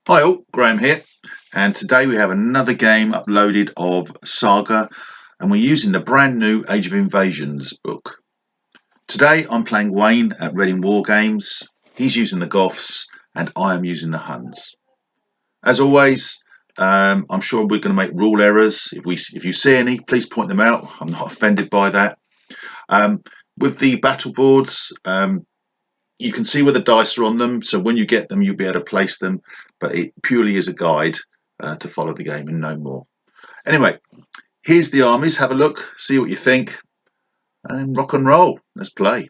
Hi all, Graham here, and today we have another game uploaded of Saga, and we're using the brand new Age of Invasions book. Today I'm playing Wayne at Reading War Games. He's using the Goths, and I am using the Huns. As always, I'm sure we're going to make rule errors. If you see any, please point them out. I'm not offended by that. With the battle boards, you can see where the dice are on them, so when you get them you'll be able to place them, but it purely is a guide to follow the game and no more. Anyway, here's the armies. Have a look, see what you think, and rock and roll. Let's play.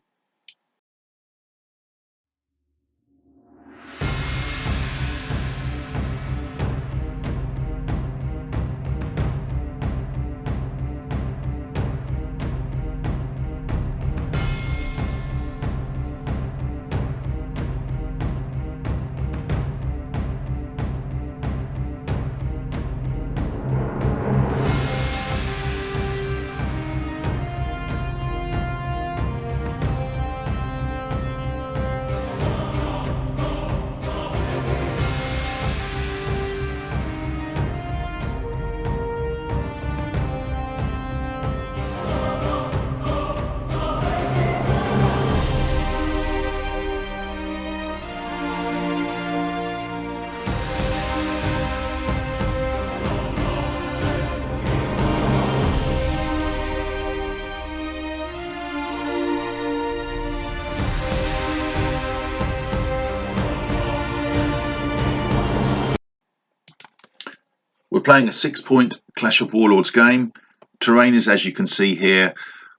We're playing a 6-point Clash of Warlords game. Terrain is, as you can see here,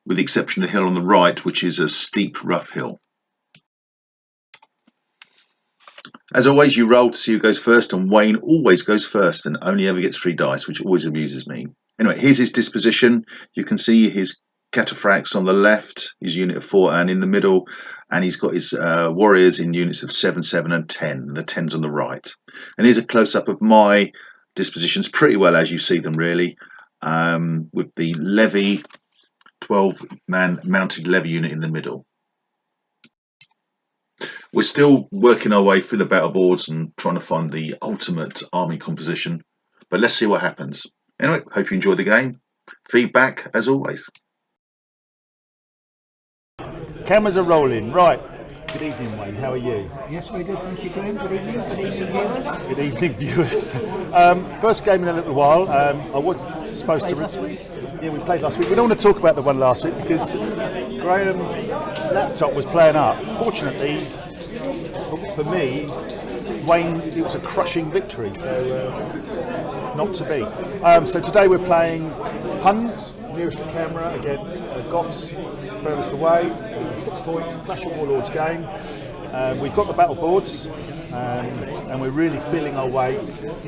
with the exception of the hill on the right, which is a steep, rough hill. As always, you roll to see who goes first, and Wayne always goes first and only ever gets 3 dice, which always amuses me. Anyway, here's his disposition. You can see his cataphracts on the left, his unit of 4, and in the middle, and he's got his warriors in units of 7, 7 and 10. The 10's on the right. And here's a close-up of my dispositions, pretty well as you see them really, with the levy, 12-man mounted levy unit in the middle. We're still working our way through the battle boards and trying to find the ultimate army composition, but let's see what happens. Anyway, hope you enjoyed the game. Feedback as always. Cameras are rolling. Right. Good evening, Wayne. How are you? Yes, very good. Thank you, Graham. Good evening. Good evening, viewers. Good evening, viewers. First game in a little while. I was supposed to. Last week. Yeah, we played last week. We don't want to talk about the one last week because Graham's laptop was playing up. Fortunately, for me, Wayne, it was a crushing victory. So not to be. So today we're playing Huns, nearest the camera, against Goths, furthest away. 6 points, Clash of Warlords game. We've got the battle boards, and we're really feeling our way.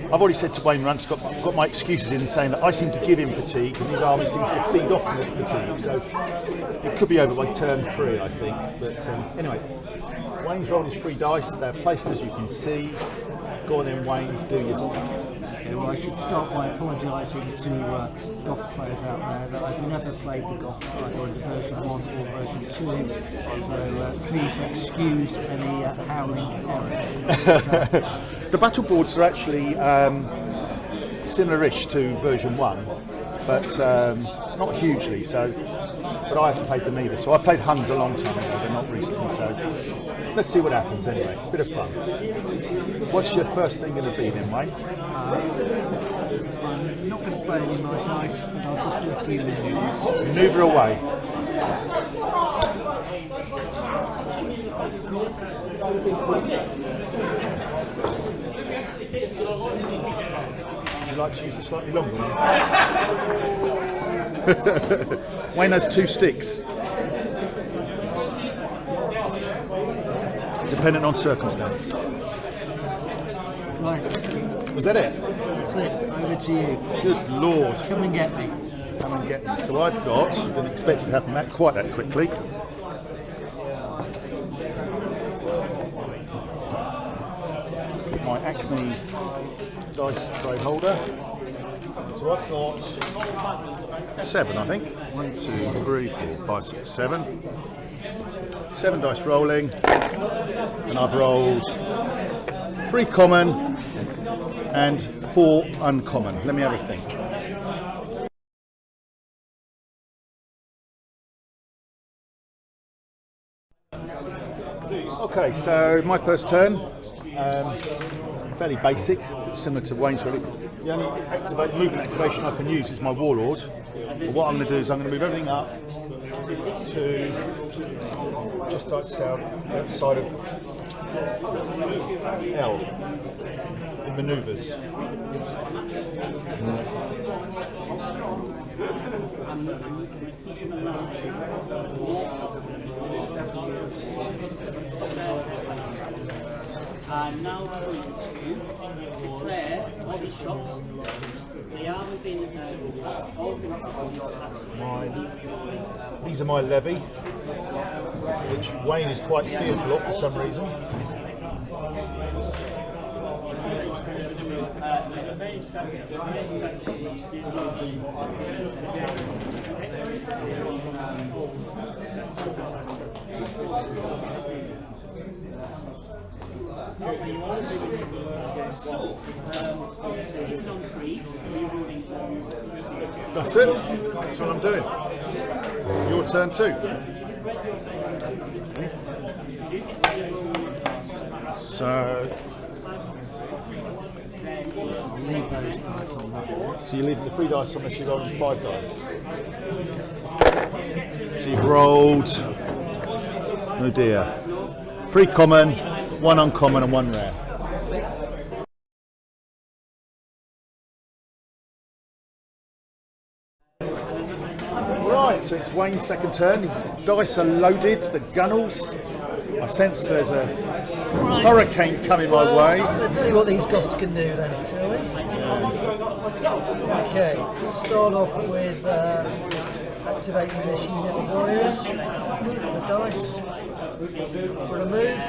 I've already said to Wayne once, got my excuses in saying that I seem to give him fatigue, and his army seems to feed off the fatigue. So it could be over by turn 3, I think. But anyway, Wayne's rolled his 3 dice. They're placed as you can see. Go on then, Wayne, do your stuff. Okay, well, I should start by apologising to Goth players out there that I've never played the Goths either in version 1 or version 2, so please excuse any howling errors. The battle boards are actually similar-ish to version 1, but not hugely. So, but I haven't played them either. So I played Huns a long time ago, but not recently. So let's see what happens anyway. Bit of fun. What's your first thing going to be then, Wayne? I'm not going to play any of my dice, but I'll just do a few maneuvers. Maneuver away. Would you like to use the slightly longer one? Wayne has 2 sticks. Dependent on circumstance. Right, Was that it? that's it. Over to you. Good Lord. Come and get me. Come and get me. So I've got, didn't expect it to happen quite that quickly. My Acme dice tray holder. So I've got 7, I think. 1, 2, 3, 4, 5, 6, 7. 7 dice rolling. And I've rolled 3 common, and 4 uncommon. Let me have a think. Okay, so my first turn, fairly basic, similar to Wayne's really. The only movement activation I can use is my Warlord. But what I'm going to do is I'm going to move everything up to just outside of L in manoeuvres. I'm now going to declare all the shots. They are within all within These are my levy, which Wayne is quite fearful of for some reason. That's it. That's what I'm doing. Your turn too. So Leave those dice on that. So you leave the 3 dice unless you roll 5 dice. So you've rolled, oh dear, 3 common, 1 uncommon and 1 rare. Right, so it's Wayne's second turn. His dice are loaded, the gunnels. I sense there's a hurricane coming my way. Let's see what these Goths can do then, shall we? Okay, start off with activating this unit of warriors. The dice for a move.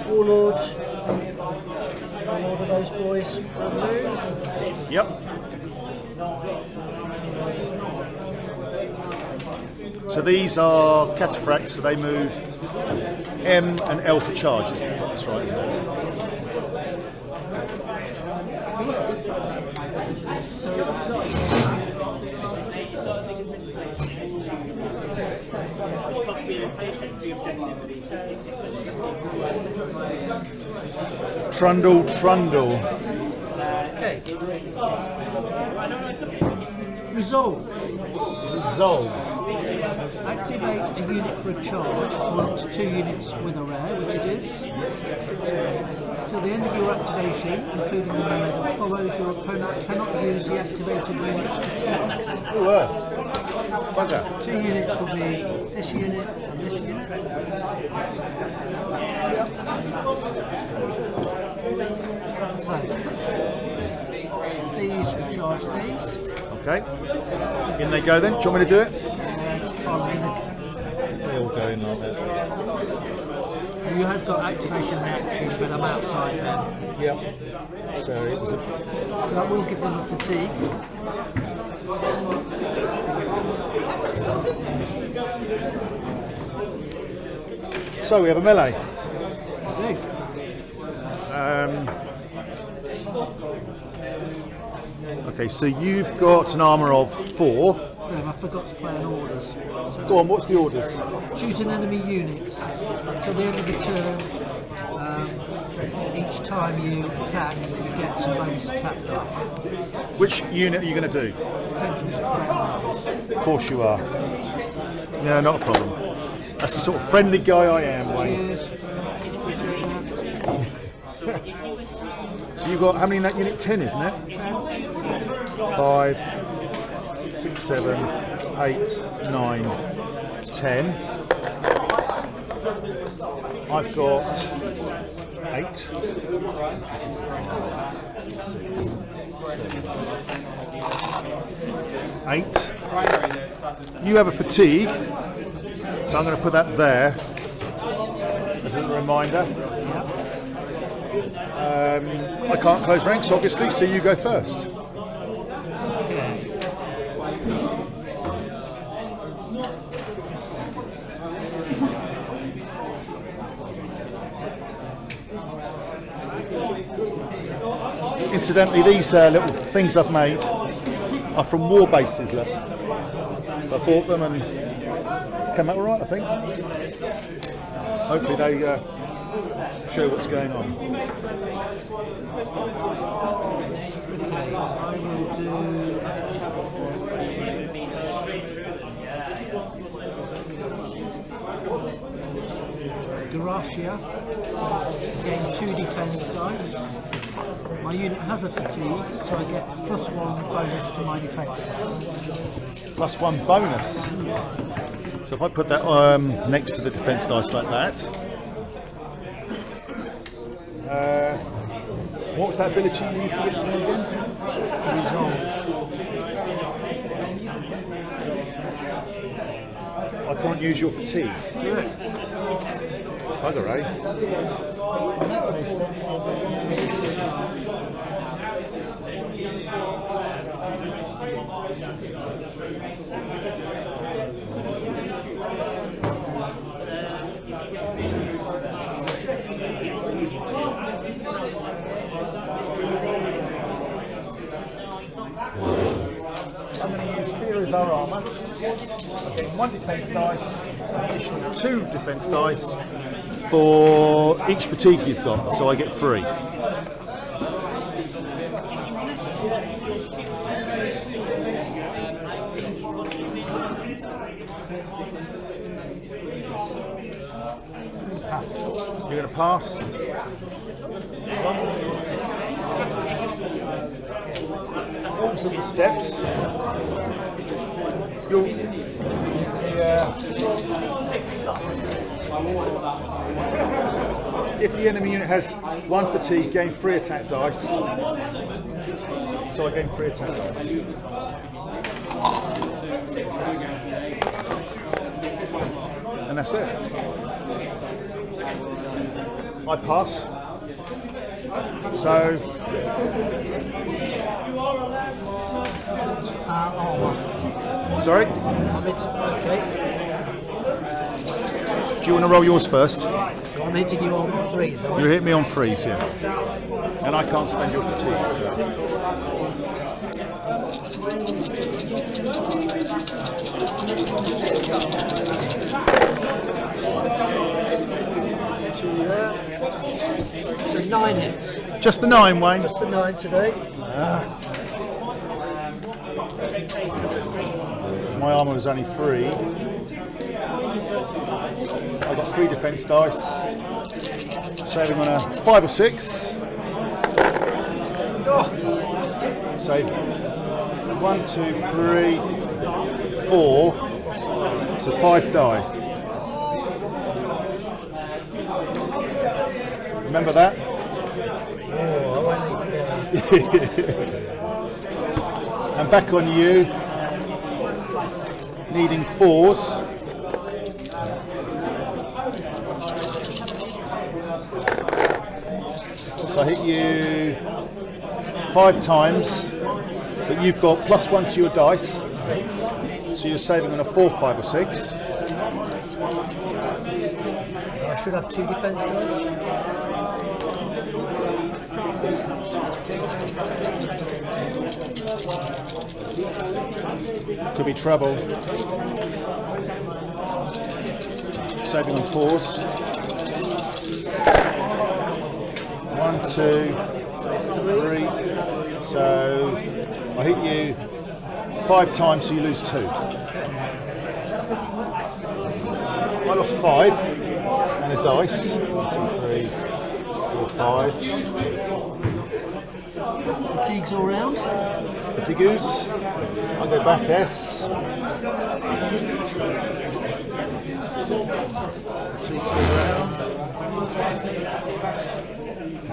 Warlord. Warlord of those boys for a move. Yep. So these are cataphracts, so they move M and L for charge. That's right, isn't it? Trundle, trundle. Okay. Resolve. Resolve. Activate a unit for a charge, up to 2 units with a rare, which it is. Till the end of your activation, including the melee that follows, your opponent cannot use the activated unit's fatigues. Oh, bugger. 2 units will be this unit and this unit. So, these will charge these. Okay. In they go then. Do you want me to do it? Just follow the. They all go in like that. You have got activation reaction, but I'm outside them. Yep. So it was a. So that will give them a fatigue. So we have a melee. I do. Okay, so you've got an armour of 4. I forgot to play an orders. So Go on, what's the orders? choose an enemy unit. Till the end of the turn, each time you attack, you get some bonus attack dice. Which unit are you going to do? Potential spell. Of course you are. Yeah, not a problem. That's the sort of friendly guy I am, Wayne. Cheers. Appreciate that. So you've got, how many in that unit? 10, isn't it? 10. 5, 6, 7, 8, 9, 10. I've got 8. 6, 7, 8. You have a fatigue, so I'm going to put that there as a reminder. I can't close ranks, obviously, so you go first. Incidentally, these little things I've made are from war bases, look. So I bought them and came out alright, I think. Hopefully they show what's going on. Okay, I will do Gracia. Gain 2 defense dice. My unit has a fatigue, so I get +1 bonus to my defense dice. +1 bonus. So if I put that next to the defense dice like that. What was that ability you used against me again? Resolve. I can't use your fatigue. Correct. Bugger, eh? I'm going to use Fear as our armour. I'm getting 1 defense dice, an additional 2 defense dice for each fatigue you've got, so I get 3. You're going to pass. Forms of the steps. If the enemy unit has 1 fatigue, gain 3 attack dice. So I gain 3 attack dice. And that's it. I pass. So Armour. sorry? Okay. Do you want to roll yours first? I'm hitting you on 3s, You hit me on 3s, yeah. And I can't spend your fatigue, so. So 9 hits. Just the 9, Wayne. Just a 9 today. My armour was only 3. I got 3 defence dice. Saving on a 5 or 6. Save. 1, 2, 3, 4. So 5 die. Remember that? And back on you. Needing 4s. So I hit you 5 times, but you've got +1 to your dice, so you're saving on a 4, 5 or 6. I should have 2 defense dice. Could be trouble. Saving on 4s. 1, 2, 3. So I hit you 5 times, so you lose 2. I lost 5 and a dice. 1, 2, 3, 4, 5. Fatigues all round. Fatigues. I'll go back S. Fatigue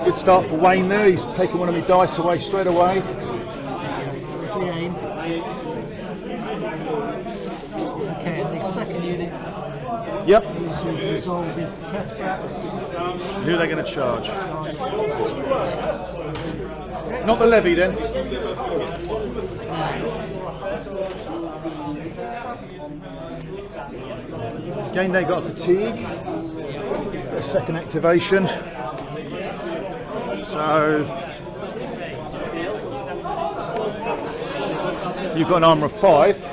Good start for Wayne there. He's taken one of my dice away straight away. That's the aim. Okay, and the second unit Yep. is to resolve is the Cathrax. Who are they going to charge? Not the levy then. Again, they got fatigue. Their second activation. So you've got an armour of 5.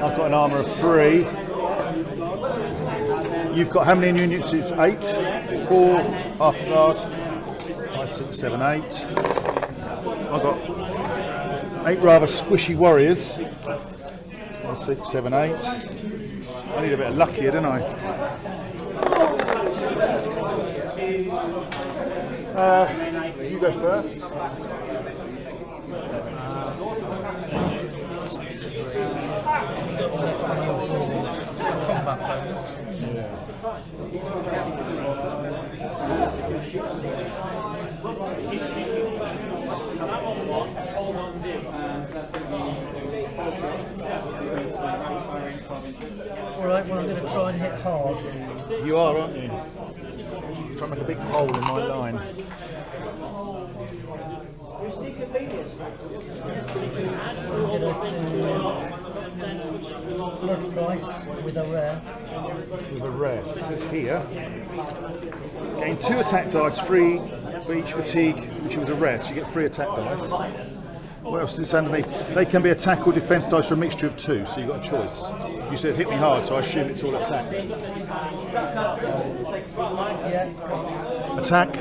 I've got an armour of 3. You've got how many units? It's 8. 4, half a guard. 5, 6, 7, 8. I've got 8 rather squishy warriors. 5, 6, 7, 8. I need a bit of luck here, don't I? You go first. Alright, well I'm going to try and hit hard. You are, aren't you? Try and make a big hole in my line. I'm going to do blood price with a rare. With a rare. So it says here, gain 2 attack dice, 3 for each fatigue, which was a rare, so you get 3 attack dice. What else is this underneath? They can be attack or defense dice or a mixture of 2, so you've got a choice. You said hit me hard, so I assume it's all attack. Yeah. Attack.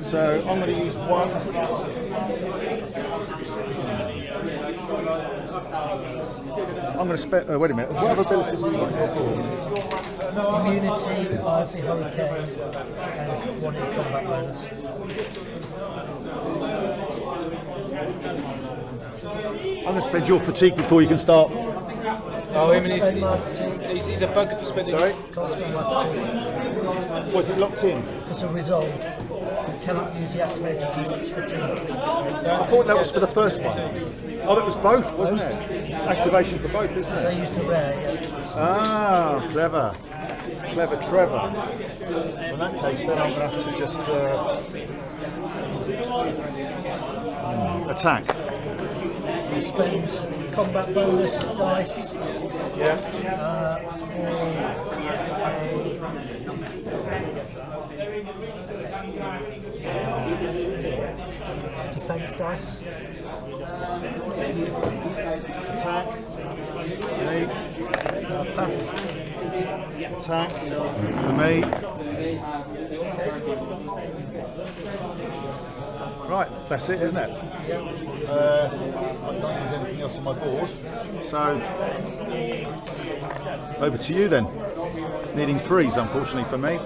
So I'm going to use 1. I'm going to spend. Wait a minute. What other abilities have you got on your board? Immunity of the hurricane and 1 in combat bonus. I'm going to spend your fatigue before you can start. Oh, I mean, Spend my fatigue. he's a bugger for spending. Sorry? Can't spend my fatigue. Was it locked in? It's a resolve. You cannot use the activated unit's fatigue. I thought that was for the first one. Oh, that was both, wasn't it? Activation for both, isn't They it? used a rare, yeah. Ah, clever. Clever Trevor. In that case, then I'm going to have to just attack. You spend combat bonus dice Yeah. defense dice. Attack. Me. Pass. Attack. For me. Right, that's it, isn't it? I can't use anything else on my board. So, over to you then. Needing 3s, unfortunately for me.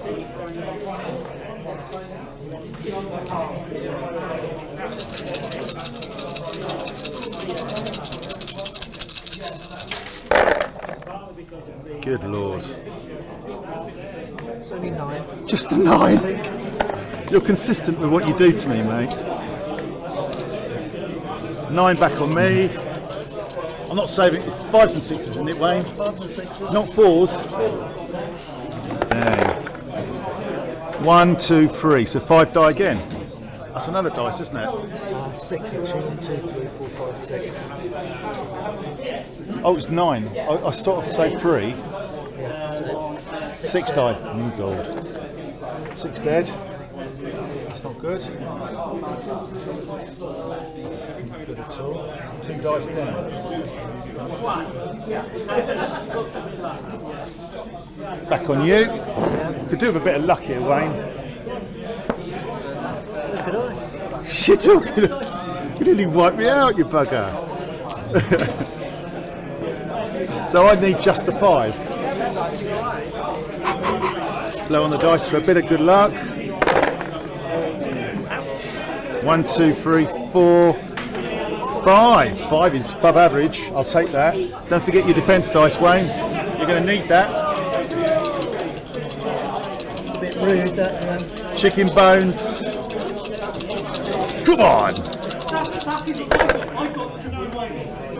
Good Lord. It's only 9. Just a 9. You're consistent with what you do to me, mate. 9 back on me. I'm not saving. It's 5s and 6s, isn't it, Wayne? 5s and 6s. Not 4s. Dang. 1, 2, 3. So 5 die again. That's another dice, isn't it? 6 actually. 1, 2, 3, 4, 5, 6. Oh, it's 9. I started to say 3. Yeah, so 6 die. Oh, gold. 6 dead. That's not good. Good at all. 2 dice down. Back on you. Could do with a bit of luck here, Wayne. So could I. You're talking. You nearly wiped me out, you bugger. So I need just the 5. Blow on the dice for a bit of good luck. 1, 2, 3, 4, 5. 5 is above average. I'll take that. Don't forget your defence dice, Wayne. You're going to need that. Rude, that, Chicken bones. Come on.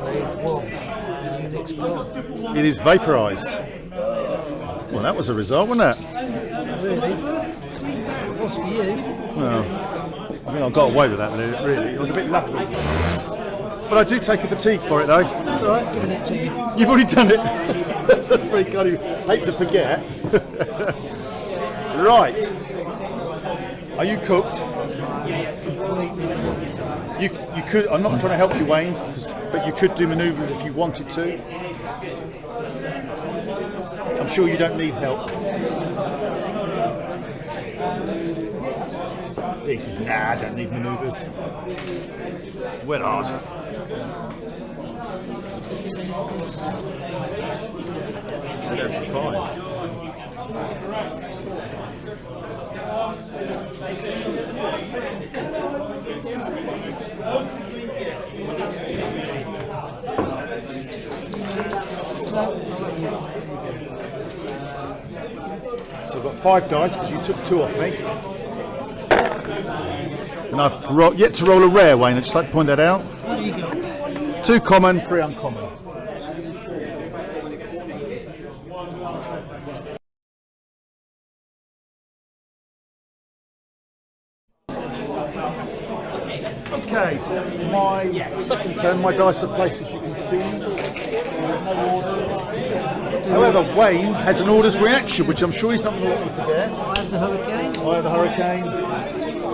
saved one. Unit's gone. It is vaporised. Well, that was a result, wasn't it? Really? It was for you. Well, I think I got away with that, really. I was a bit lucky. But I do take a fatigue for it, though. That's all right, giving it to you. You've already done it. Very kind of you. Hate to forget. Right. Are you cooked? Completely cooked. You could. I'm not trying to help you, Wayne, but you could do manoeuvres if you wanted to. I'm sure you don't need help. He says, nah, I don't need manoeuvres. Well hard. We're down to 5. So I've got 5 dice because you took 2 off me. And I've yet to roll a rare, Wayne. I'd just like to point that out. What do you got? 2 common, 3 uncommon. Okay, so my second turn, my dice are placed as you can see. There's no orders. However, Wayne has an orders reaction, which I'm sure he's not going to let me forget. I have the hurricane. I have the hurricane.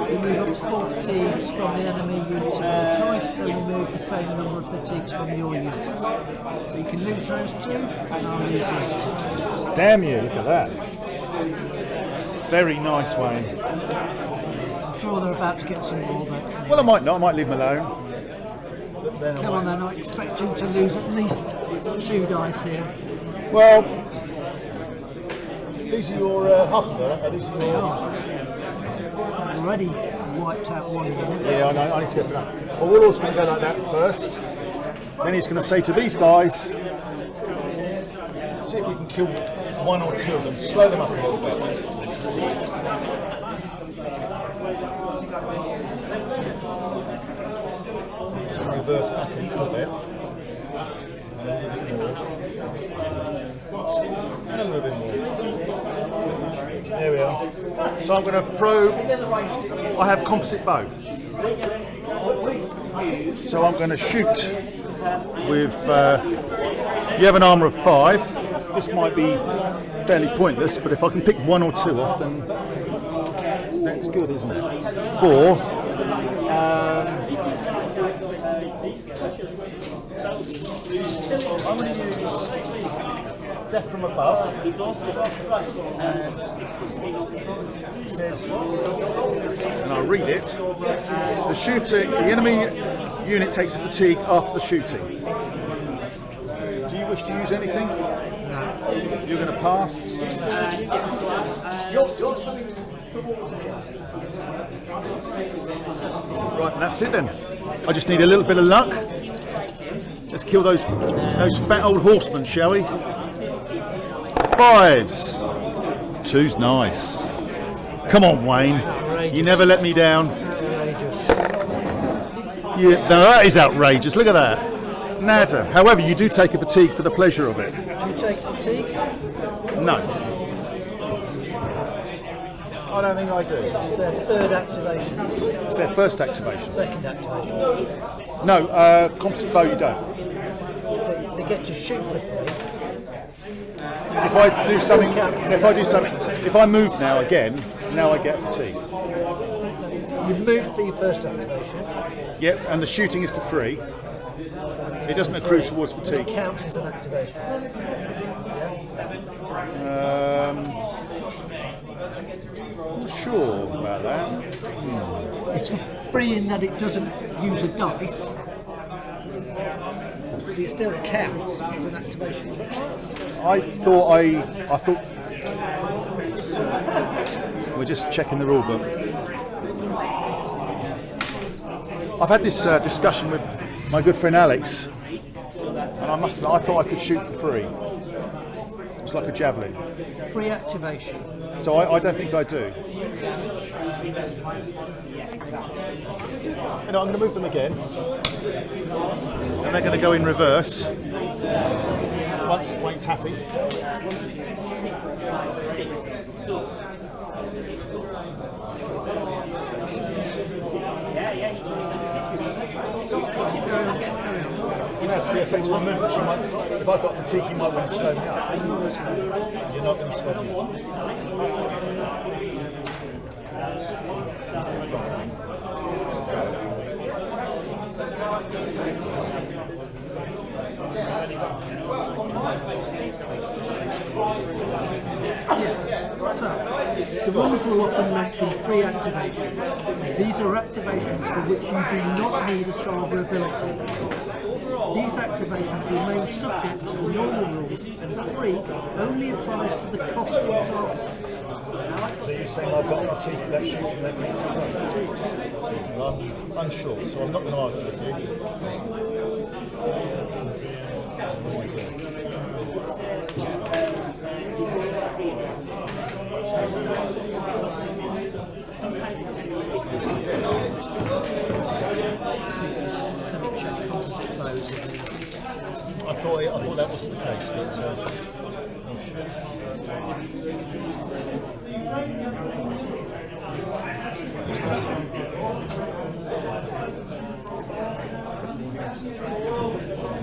Remove up to 4 fatigues from the enemy units of your choice, then remove the same number of fatigues from your units. So you can lose those 2, and I'll lose those 2. Damn you, look at that. Very nice, Wayne. I'm sure they're about to get some more, but Well, I might not, I might leave him alone. But then come on then, I expect him to lose at least 2 dice here. Well, these are your half of them, these are your... Already wiped out 1 unit. Yeah, I know, I need to go for that. Well, Warlord's going to go like that first. Then he's going to say to these guys, see if we can kill 1 or 2 of them, slow them up a little bit. Just reverse back a little bit. And a little bit more. There we are. So I'm going to throw, I have composite bow. So I'm going to shoot with, you have an armour of 5. This might be fairly pointless, but if I can pick 1 or 2 off, then that's good, isn't it? 4. I'm going to use Death from Above, and it says, and I'll read it, the enemy unit takes a fatigue after the shooting. Do you wish to use anything? No. You're going to pass? Right, that's it then. I just need a little bit of luck. Let's kill those fat old horsemen, shall we? 5s. 2's nice. Come on, Wayne. Outrageous. You never let me down. Outrageous. Yeah, no, that is outrageous. Look at that. Nada. However, you do take a fatigue for the pleasure of it. Do you take fatigue? No. I don't think I do. It's their 3rd activation. It's their first activation. 2nd activation. No, composite bow you don't. They get to shoot for 3. If I do something, if I move now again, now I get fatigue. You move for your first activation. Yep, and the shooting is for free. It doesn't accrue towards It fatigue. counts as an activation. Yeah. Not sure about that. It's for free in that it doesn't use a dice, but it still counts as an activation. I thought we're just checking the rule book. I've had this discussion with my good friend Alex, and I thought I could shoot for free. It's like a javelin. Free activation. So I don't think I do. And I'm going to move them again. And they're going to go in reverse. Once Wayne's happy. You know, if it affects my movement, if I've got fatigue, you might want to slow me up. You're not going to slow me up. So, the rules will often mention free activations. These are activations for which you do not need a Saga ability. These activations remain subject to the normal rules, and free only applies to the cost in Saga. So you're saying I've got fatigue for that shooting that means I've got fatigue? Well, I'm unsure, so I'm not going to argue with you. Let me check composite flows. I thought that was the case, but I'm sure.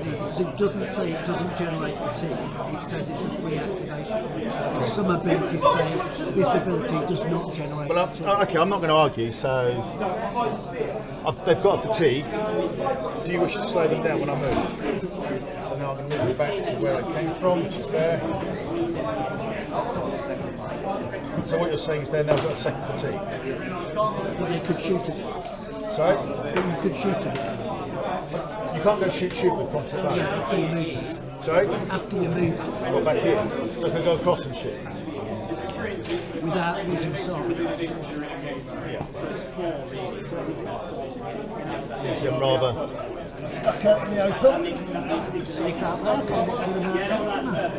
Because it doesn't say it doesn't generate fatigue, it says it's a free activation. Some abilities say this ability does not generate fatigue. Okay, I'm not going to argue, so they've got a fatigue. Do you wish to slow them down when I move? So now I'm going to move back to where I came from, which is there. So what you're saying is they've now got a second fatigue? But you could shoot it. Sorry? But you could shoot it. You can't go shoot with composite bow. Yeah, after you move it. Sorry? After you move it. What, back here? So I can go across and shoot? Without using Saga. Yeah. Leaves them rather stuck out in the open. Safe out there, can't get to them out there,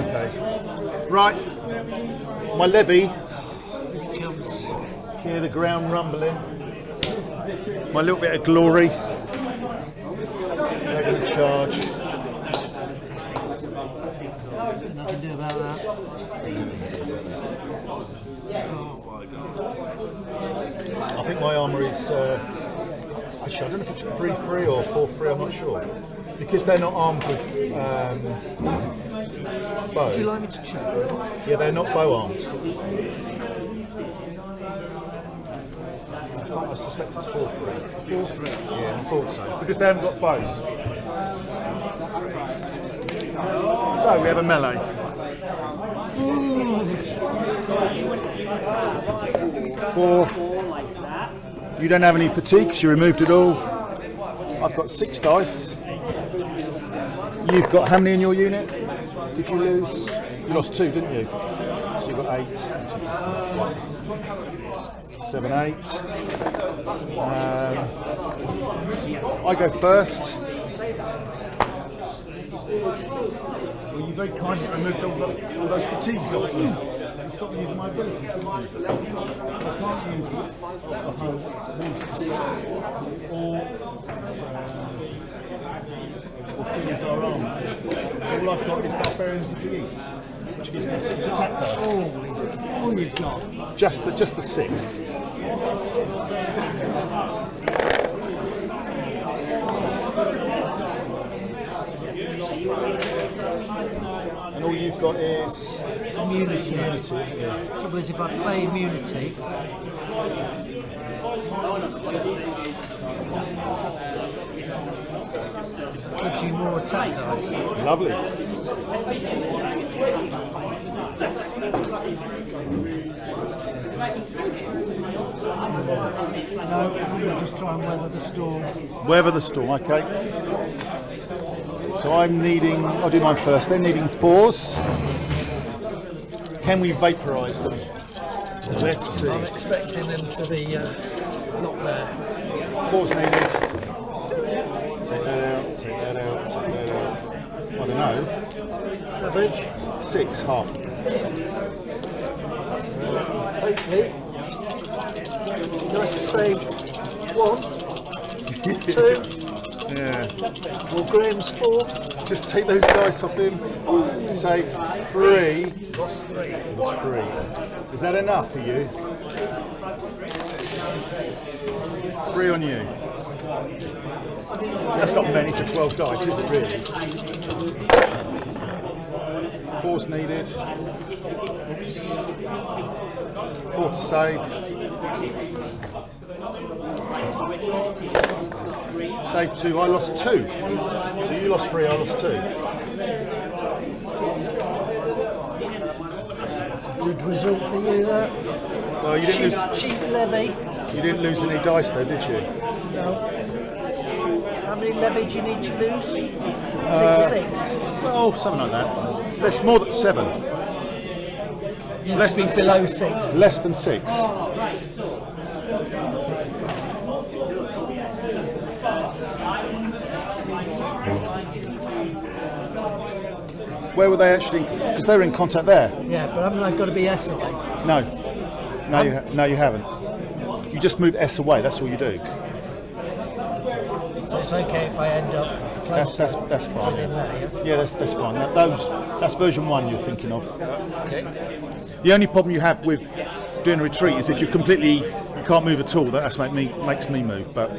Okay. Right. My levy. Here it comes. Hear the ground rumbling. My little bit of glory. They're going to charge. Nothing I can do about that. Oh my god. I think my armour is. Actually, I don't know if it's 3-3 or 4-3, I'm not sure. Because they're not armed with bow. Would you like me to check? Yeah, they're not bow armed. I suspect it's 4-3. 4-3. Yeah, I thought so. Because they haven't got bows. So we have a melee. Four. You don't have any fatigue because you removed it all. I've got 6 dice. You've got how many in your unit? Did you lose? You lost 2, didn't you? So you've got 8. 6, 7, 8. I go first. Well, you very kindly removed all those fatigues off me. You stopped me using my abilities, didn't you? I can't use the whole or fingers are armed. So all I've got is Barbarians of the East, which gives me 6 attack dice. All you've got. Just the 6. And all you've got is Immunity. yeah. Trouble is, if I play immunity, gives you more attack dice. Lovely. No, I think we'll just try and weather the storm. Weather the storm, okay. So I'm needing, I'll do mine first, they're needing 4s. Can we vaporise them? Let's see. I'm expecting them to be not there. 4s needed. Take that out, take that out, take that out. I don't know. Average. 6, half. Hopefully. Nice to save 1, 2. Yeah. Well, Graham's 4. Just take those dice off him. Save 3. Lost 3. Lost 3. Is that enough for you? 3 on you. That's not many for 12 dice, is it really? 4's needed. 4 to save. Save 2, I lost 2. So you lost 3, I lost 2. That's a good result for you there. Well, you didn't lose. Cheap levy. You didn't lose any dice though, did you? No. How many levy do you need to lose? Is it 6? Well, something like that. Less, more than 7. Less than below 6. Less than 6. Where were they actually? Because they were in contact there. Yeah, but haven't I got to be S away? No, no, you haven't. You just move S away. That's all you do. So it's okay if I end up close That's fine. within there, yeah? Yeah, that's fine. That's version 1 you're thinking of. Okay. The only problem you have with doing a retreat is if you can't move at all. That's makes me move, but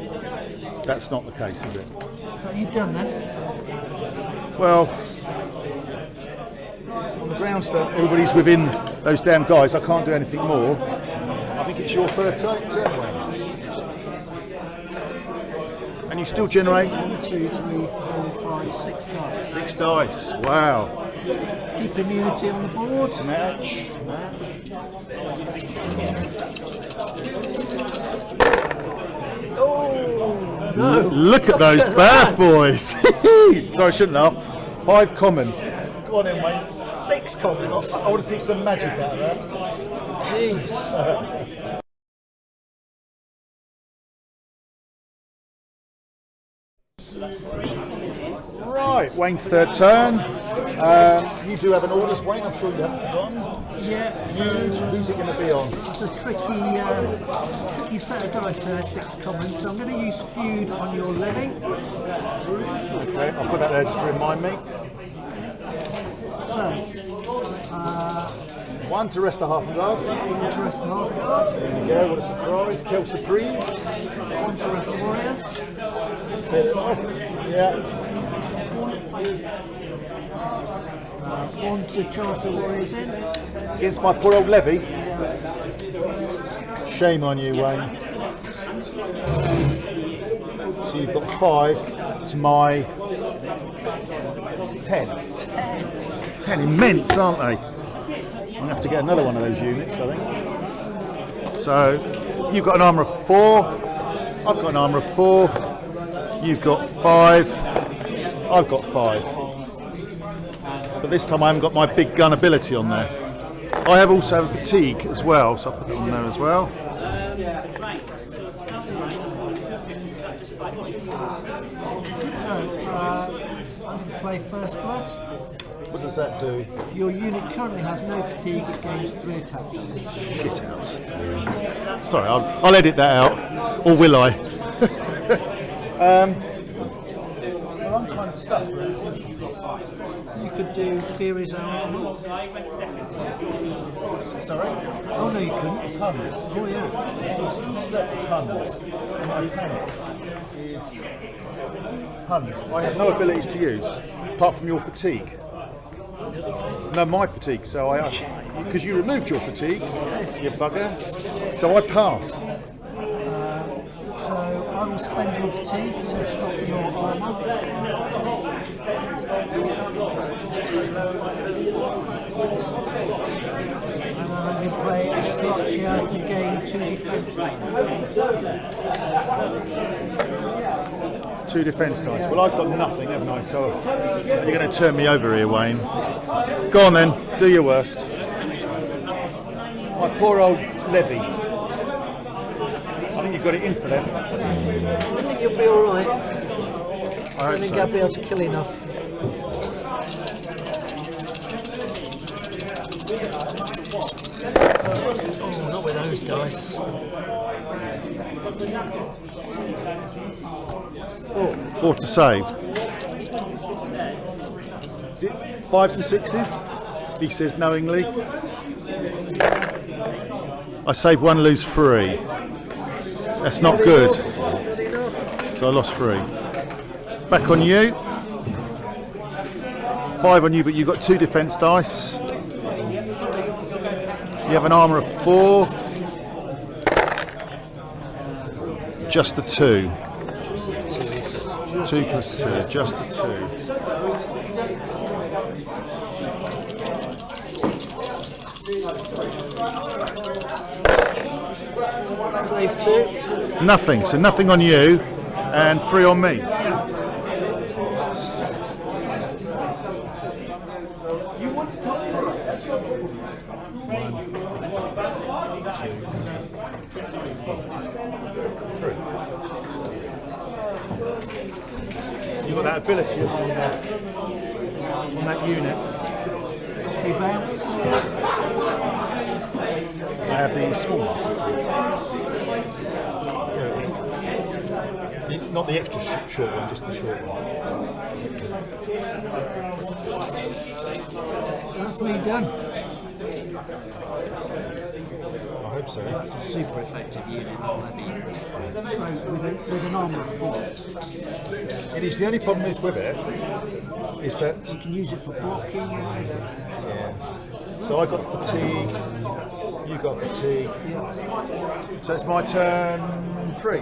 that's not the case, is it? So you've done then? Well, on the grounds that everybody's within those damn guys, I can't do anything more. I think it's your third turn, and you still generate 1, 2, 3, 4, 5, 6 dice. 6 dice. Wow. Keep immunity on the board. Match. Oh no! Look at those bad boys. Sorry, I shouldn't laugh. 5 commons. Go on then, mate. 6 commons. I want to see some magic out of that. Jeez. Right, Wayne's third turn. You do have an orders, Wayne. I'm sure you haven't forgotten. Yeah. So And who's it going to be on? it's a tricky set of dice there, 6 commons. So I'm going to use feud on your levy. Okay, I'll put that there just to remind me. So 1 to rest the half guard. to rest the half guard. There we go. What a surprise! Kill surprise. 1 to rest the warriors. Take it off. Yeah. 1 to charge the warriors in. Against my poor old levy. Shame on you, Wayne. So you've got 5 to my 10. 10 immense, aren't they? I'm going to have to get another one of those units, I think. So you've got an armour of 4. I've got an armour of 4. You've got 5. I've got 5. But this time I haven't got my big gun ability on there. I have also fatigue as well, so I'll put that on there as well. So I'm going to play First Blood. What does that do? Your unit currently has no fatigue, it gains 3 attack. Shit house. Sorry, I'll edit that out. Or will I? Well, I'm kind of stuffed, really. You could do Theory's armor. Sorry? Oh no, you couldn't. It's Huns. Oh yeah. It's Huns. And my tank is Huns. I have no abilities to use, apart from your fatigue. No, my fatigue. So because you removed your fatigue, you bugger. So I pass. So I will spend your fatigue, so it's got your armor. And then I'm going to play Gotcha to gain 2 defense dice. 2 defense dice. Well, I've got nothing, haven't I? So you're going to turn me over here, Wayne. Go on then, do your worst. My poor old levy. I think you've got it in for them. I think you'll be alright. I I think hope I'll be able to kill enough. dice. 4 to save. Is it 5s and 6s? He says knowingly. I save 1, lose 3. That's not good. So I lost 3. Back on you. 5 on you, but you've got 2 defence dice. You have an armour of 4. Just the 2. 2 plus 2, just the 2. Save 2. Nothing, so nothing on you, and 3 on me. You've got that ability on that unit. Free bounce. I have the small one. Not the extra short one, just the short one. That's me done. I hope so. That's a super effective unit, that levy. So with an armour of 4, It is, the only problem is with it is that you can use it for blocking and everything. so I got fatigue, you got fatigue. Yeah. So it's my turn 3.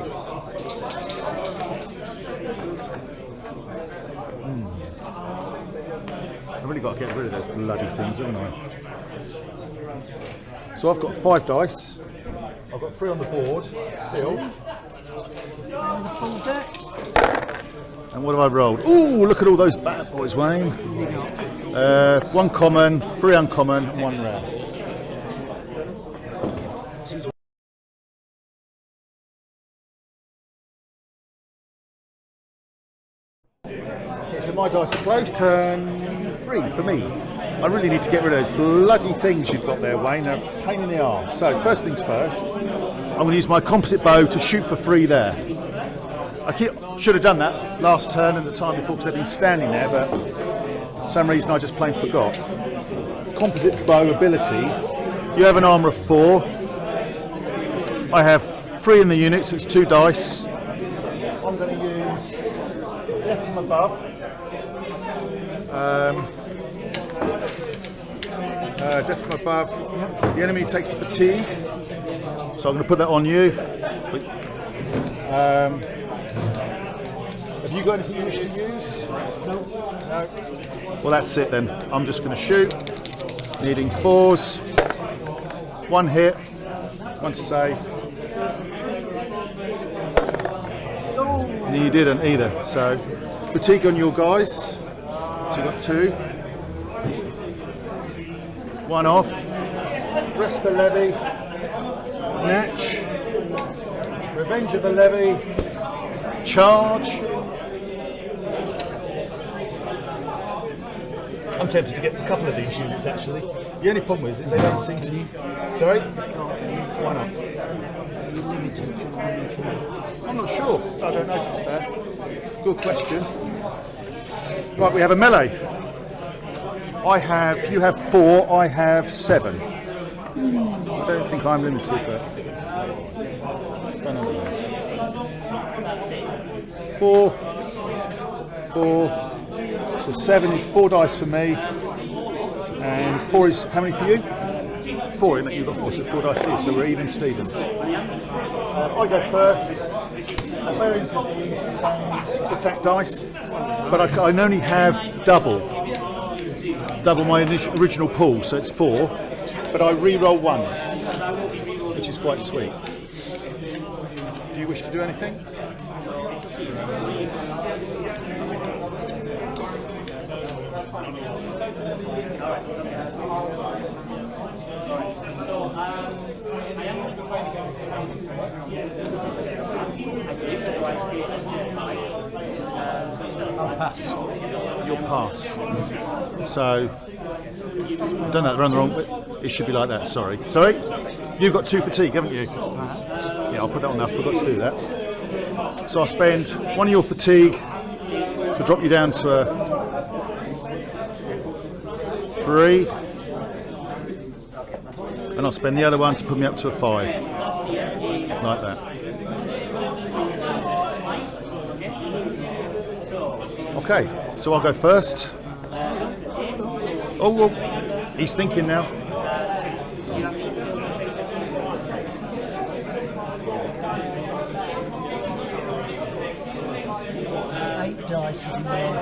I've really got to get rid of those bloody things, haven't I? So I've got 5 dice. I've got 3 on the board still. And the full deck. And what have I rolled? Ooh, look at all those bad boys, Wayne. What have you got? 1 common, 3 uncommon, and 1 rare. Okay, so my dice are closed. Turn 3 for me. I really need to get rid of those bloody things you've got there, Wayne. They're a pain in the arse. So first things first, I'm going to use my composite bow to shoot for 3 there. Should have done that last turn and the time before because they've been standing there, but for some reason I just plain forgot. Composite bow ability. You have an armour of 4. I have 3 in the unit, so it's 2 dice. I'm going to use death from above. Death from above. The enemy takes the fatigue, so I'm going to put that on you. Have you got anything you wish to use? No. Well, that's it then. I'm just going to shoot. Needing 4s. 1 hit. 1 to save. And you didn't either. So fatigue on your guys. So you've got 2. 1 off. Rest the levy. Natch. Revenge of the levy. Charge. I'm tempted to get a couple of these units actually. The only problem is they don't seem to. Sorry? Why not? I'm not sure. I don't know to be fair. Good question. Right, we have a melee. You have 4, I have 7. I don't think I'm limited, but don't know. 4, 4. So 7 is 4 dice for me, and 4 is how many for you? 4, isn't it? You've got 4, so 4 dice for you. So we're even Stevens. I go first. Bearings in the east, 6 attack dice, but I can only have double my original pool, so it's 4. But I re-roll ones, which is quite sweet. Do you wish to do anything? I'll pass. You'll pass. So, I've done that around the wrong bit. It should be like that, sorry. Sorry? You've got 2 fatigue, haven't you? Yeah, I'll put that on there. I forgot to do that. So I'll spend 1 of your fatigue to drop you down to a 3. And I'll spend the other one to put me up to a 5. Like that. Okay, so I'll go first. Oh, well, he's thinking now. Dice if you roll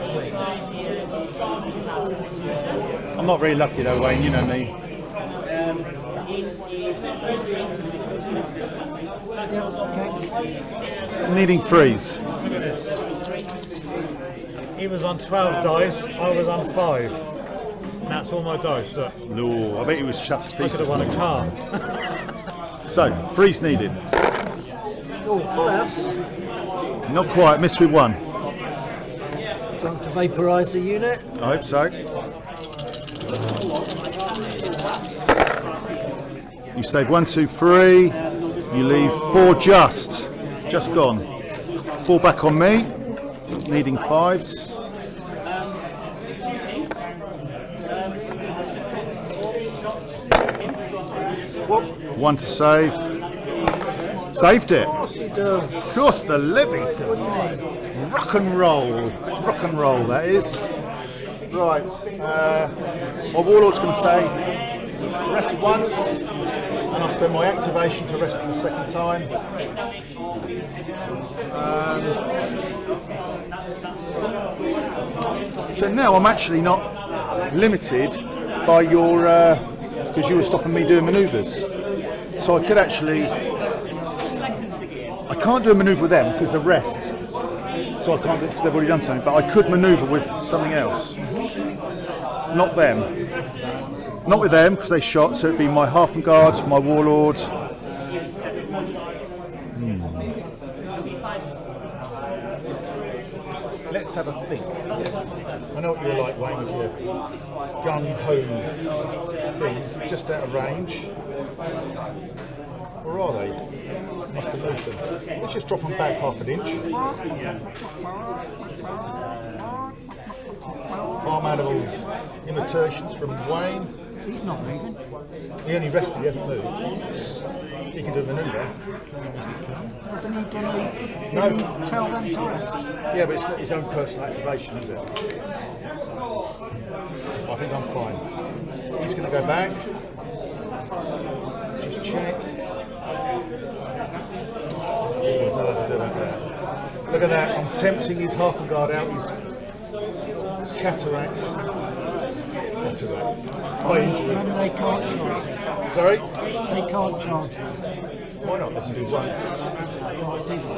3. I'm not very lucky though, Wayne, you know me. Yeah, okay. I'm needing 3s. He was on 12 dice, I was on 5. And that's all my dice. Look. No, I bet he was chucked to I could pieces. have won a car. So, 3s needed. Oh, full house. Not quite, missed with 1. Time to vaporise the unit. I hope so. You save 1, 2, 3. You leave 4 just gone. 4 back on me, needing 5s. One to save. Saved it. Of course he does. Of course, the living. Wouldn't he? Rock and roll, that is. Right, my warlord's going to say rest once, and I'll spend my activation to rest the second time. So now I'm actually not limited by your, because you were stopping me doing manoeuvres. So I could actually, I can't do a manoeuvre with them because of rest. So I can't do it because they've already done something, but I could manoeuvre with something else. Not them. Not with them because they shot, so it'd be my half and guard, my warlord. Let's have a think. I know what you're like, Wayne, with your gun-ho things, just out of range. Where are they? Must have moved them. Let's just drop them back half an inch. Farm animal imitations from Wayne. He's not moving. He only rested, he hasn't moved. He can do a manoeuvre. Hasn't he done a... No. Did he tell them to rest? Yeah, but it's not his own personal activation, is it? I think I'm fine. He's going to go back. Just check. Look at that, I'm tempting his half a guard out, his cataracts. My injury. Remember, they can't charge them. Sorry? They can't charge them. Why not? They can do once. I can't see them.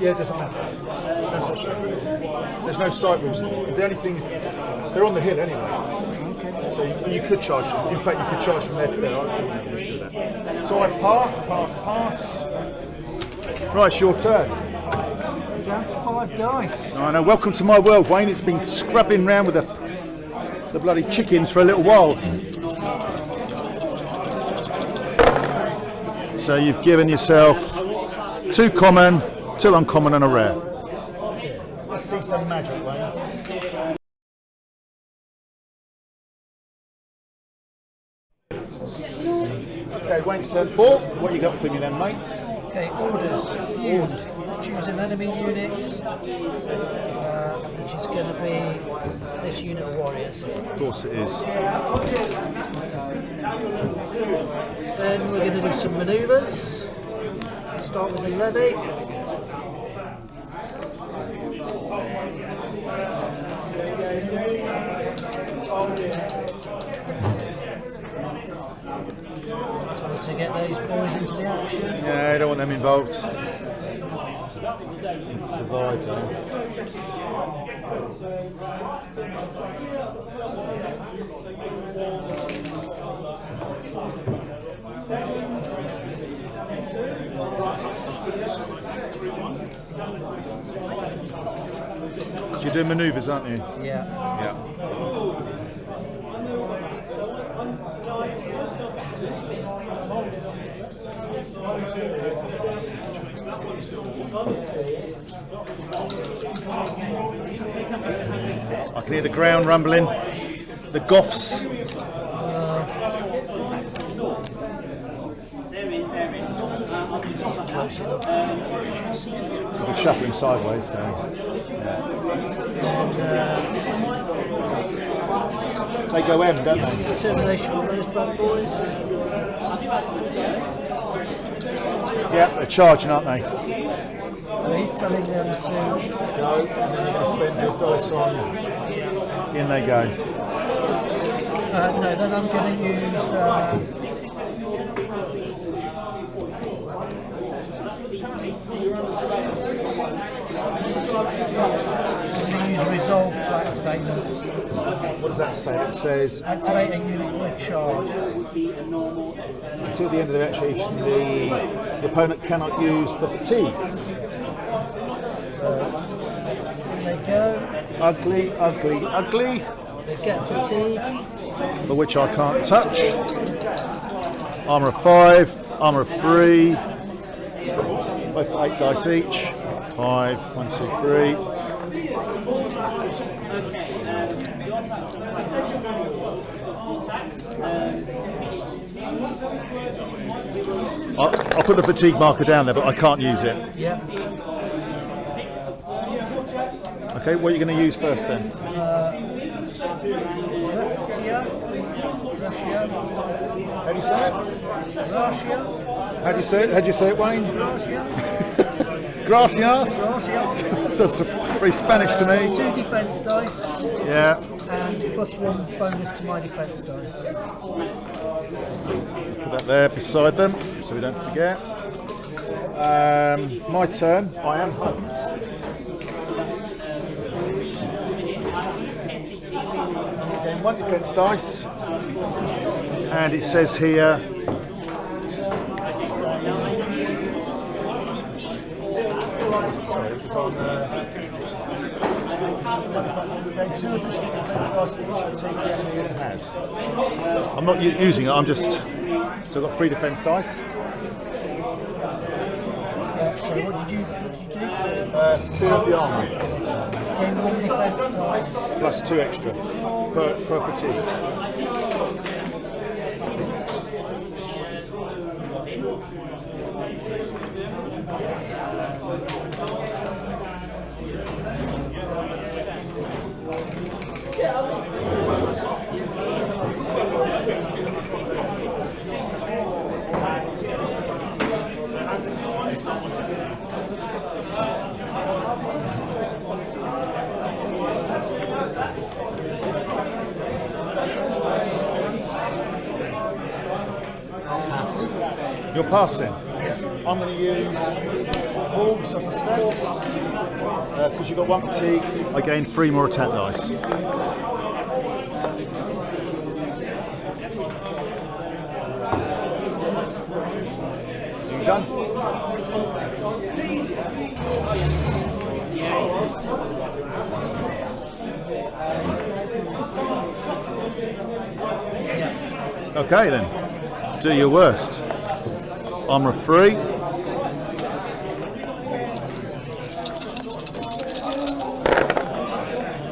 Yeah, it doesn't matter. No such thing. There's no sight rules. The only thing is, they're on the hill anyway. Okay. So you could charge them. In fact, you could charge from there to there. I don't have an issue with that. So I pass. Right, it's your turn. Down to 5 dice. I know. Welcome to my world, Wayne. It's been scrubbing round with the bloody chickens for a little while. So you've given yourself 2 common, 2 uncommon, and a rare. Let's see some magic, Wayne. Okay, Wayne's turn 4. What you got for me then, mate? Okay, orders. Feud. Choose an enemy unit, which is going to be this unit of warriors. Of course it is. Then we're going to do some manoeuvres. Start with the levy. Time to get those boys into the action. Yeah, I don't want them involved. Let's survive though. You're doing manoeuvres, aren't you? Yeah. Yeah. I can hear the ground rumbling. The Goths. Close enough. We're shuffling sideways, so. They go M, don't they? Determination on those bad boys. Yeah, they're charging, aren't they? So he's telling them to. Go, and then you're going to spend your dice on. In they go. No, then I'm going to use. Use resolve to activate them. What does that say? It says Activate a unit for a charge. until the end of the action, the opponent cannot use the fatigue. In they go. Ugly, ugly, ugly. They get fatigue. For which I can't touch. Armour of 5, armour of 3. Both 8 dice each. 5, 1, 2, 3. I'll put the fatigue marker down there, but I can't use it. Yeah. Okay, what are you going to use first then? How do you say it? How do you say it? How do you say it, Wayne? Gracias. That's very Spanish to me. 2 defense dice. Yeah. And +1 bonus to my defense dice. Put that there beside them, so we don't forget. My turn. I am Huns. Again, 1 defense dice. And it says here. Sorry, it was on. Again, 2 additional defense dice for each fatigue the enemy unit has. I'm not using it. I'm just. So I've got 3 defense dice. So what did you do? 2 of the armour. Then 1 defense dice. Plus 2 extra per fatigue. You're passing. I'm going to use wolves up the steps because you've got 1 fatigue. I gain 3 more attack dice. You done? Okay then. Do your worst. Armour 3.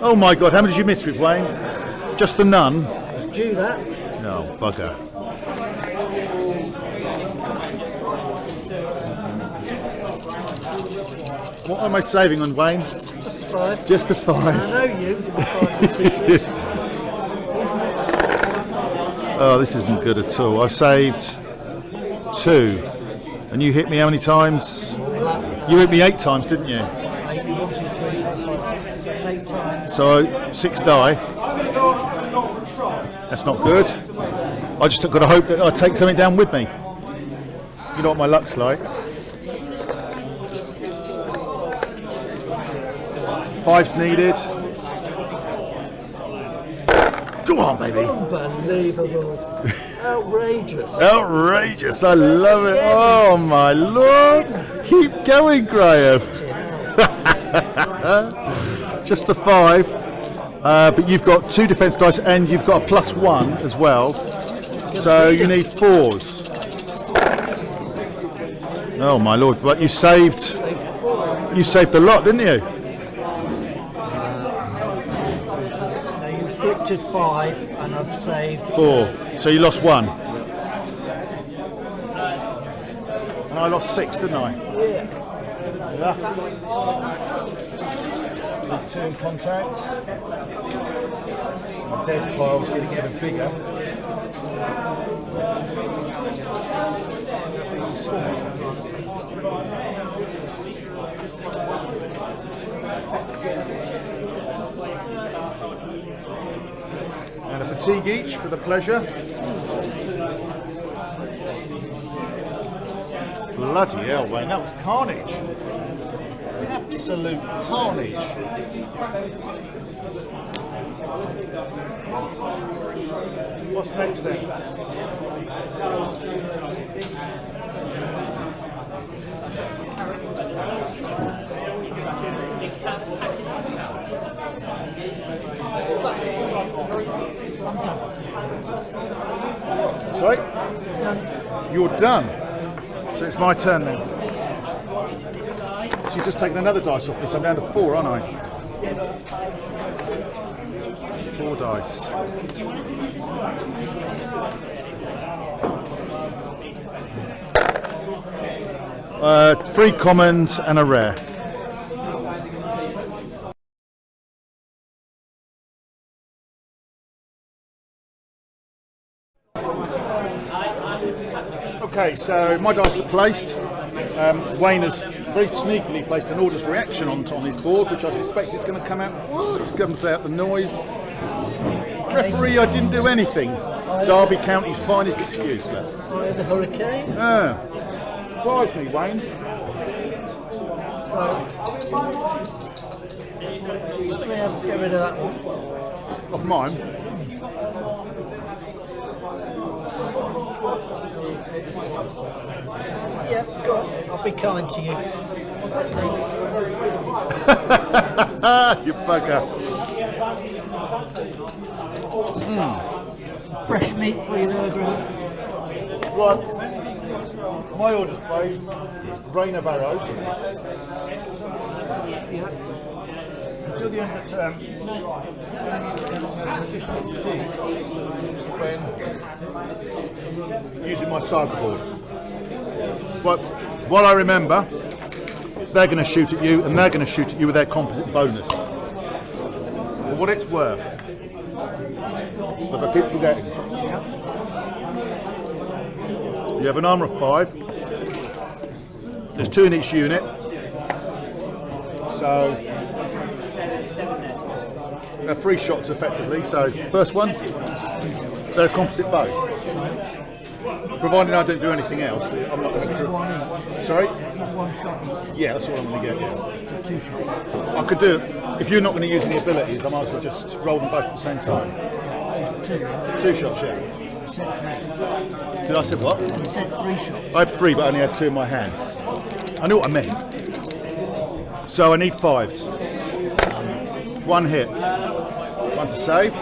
Oh my god, how many did you miss with, Wayne? Just the none? Do that. No, bugger. What am I saving on, Wayne? Just 5. Just the 5. I know you. 5 and 6s. Oh, this isn't good at all. I've saved 2. And you hit me how many times? You hit me 8 times, didn't you? 1, 2, 3, 4, 5, 6, 7, 8 times. So 6 die. That's not good. I just got to hope that I take something down with me. You know what my luck's like. 5's needed. Go on, baby. Unbelievable. Outrageous. Outrageous. I love it. Oh, my Lord. Keep going, Graham. Just the 5. But you've got 2 defense dice and you've got a +1 as well. So you need 4s. Oh my lord! But you saved a lot, didn't you? Now you inflicted 5 and I've saved 4. So you lost 1. And I lost 6, didn't I? Yeah. Yeah. 2 in contact. My dead pile's getting even bigger. And a fatigue each for the pleasure. Bloody hell, Wayne, that was carnage. Absolute carnage. What's next then? Sorry? Done. You're done. So it's my turn then. She's just taken another dice off me, so I'm down to 4, aren't I? 4 dice. Three commons and a rare. Okay, so my dice are placed. Wayne has very sneakily placed an orders reaction on his board, which I suspect is going to come out. It comes out the noise. Referee, I didn't do anything. Derby County's finest excuse. That. The Hurricane. Surprise me, Wayne. Let me get rid of that one. Of mine. Yeah, go on. I'll be kind to you. You bugger. Fresh meat for you there, Graham. Right. My orders, please. Rain of arrows. Yeah. Until the end of the term, an additional fatigue when using my Saga board. But what I remember, they're going to shoot at you, and they're going to shoot at you with their composite bonus. For what it's worth. But I keep forgetting. You have an armour of 5. There's 2 in each unit. So they're 3 shots effectively. So first one, they're a composite bow. Providing I don't do anything else, I'm not going to do One each. Sorry? 1 shot each. Yeah, that's what I'm going to get. Yeah. So 2 shots. I could do it. If you're not going to use any abilities, I might as well just roll them both at the same time. 2, yeah. 2 shots, yeah. You said 3. Did I say what? You said 3 shots. I had 3, but I only had 2 in my hand. I knew what I meant. So I need 5s. 1 hit. 1 to save.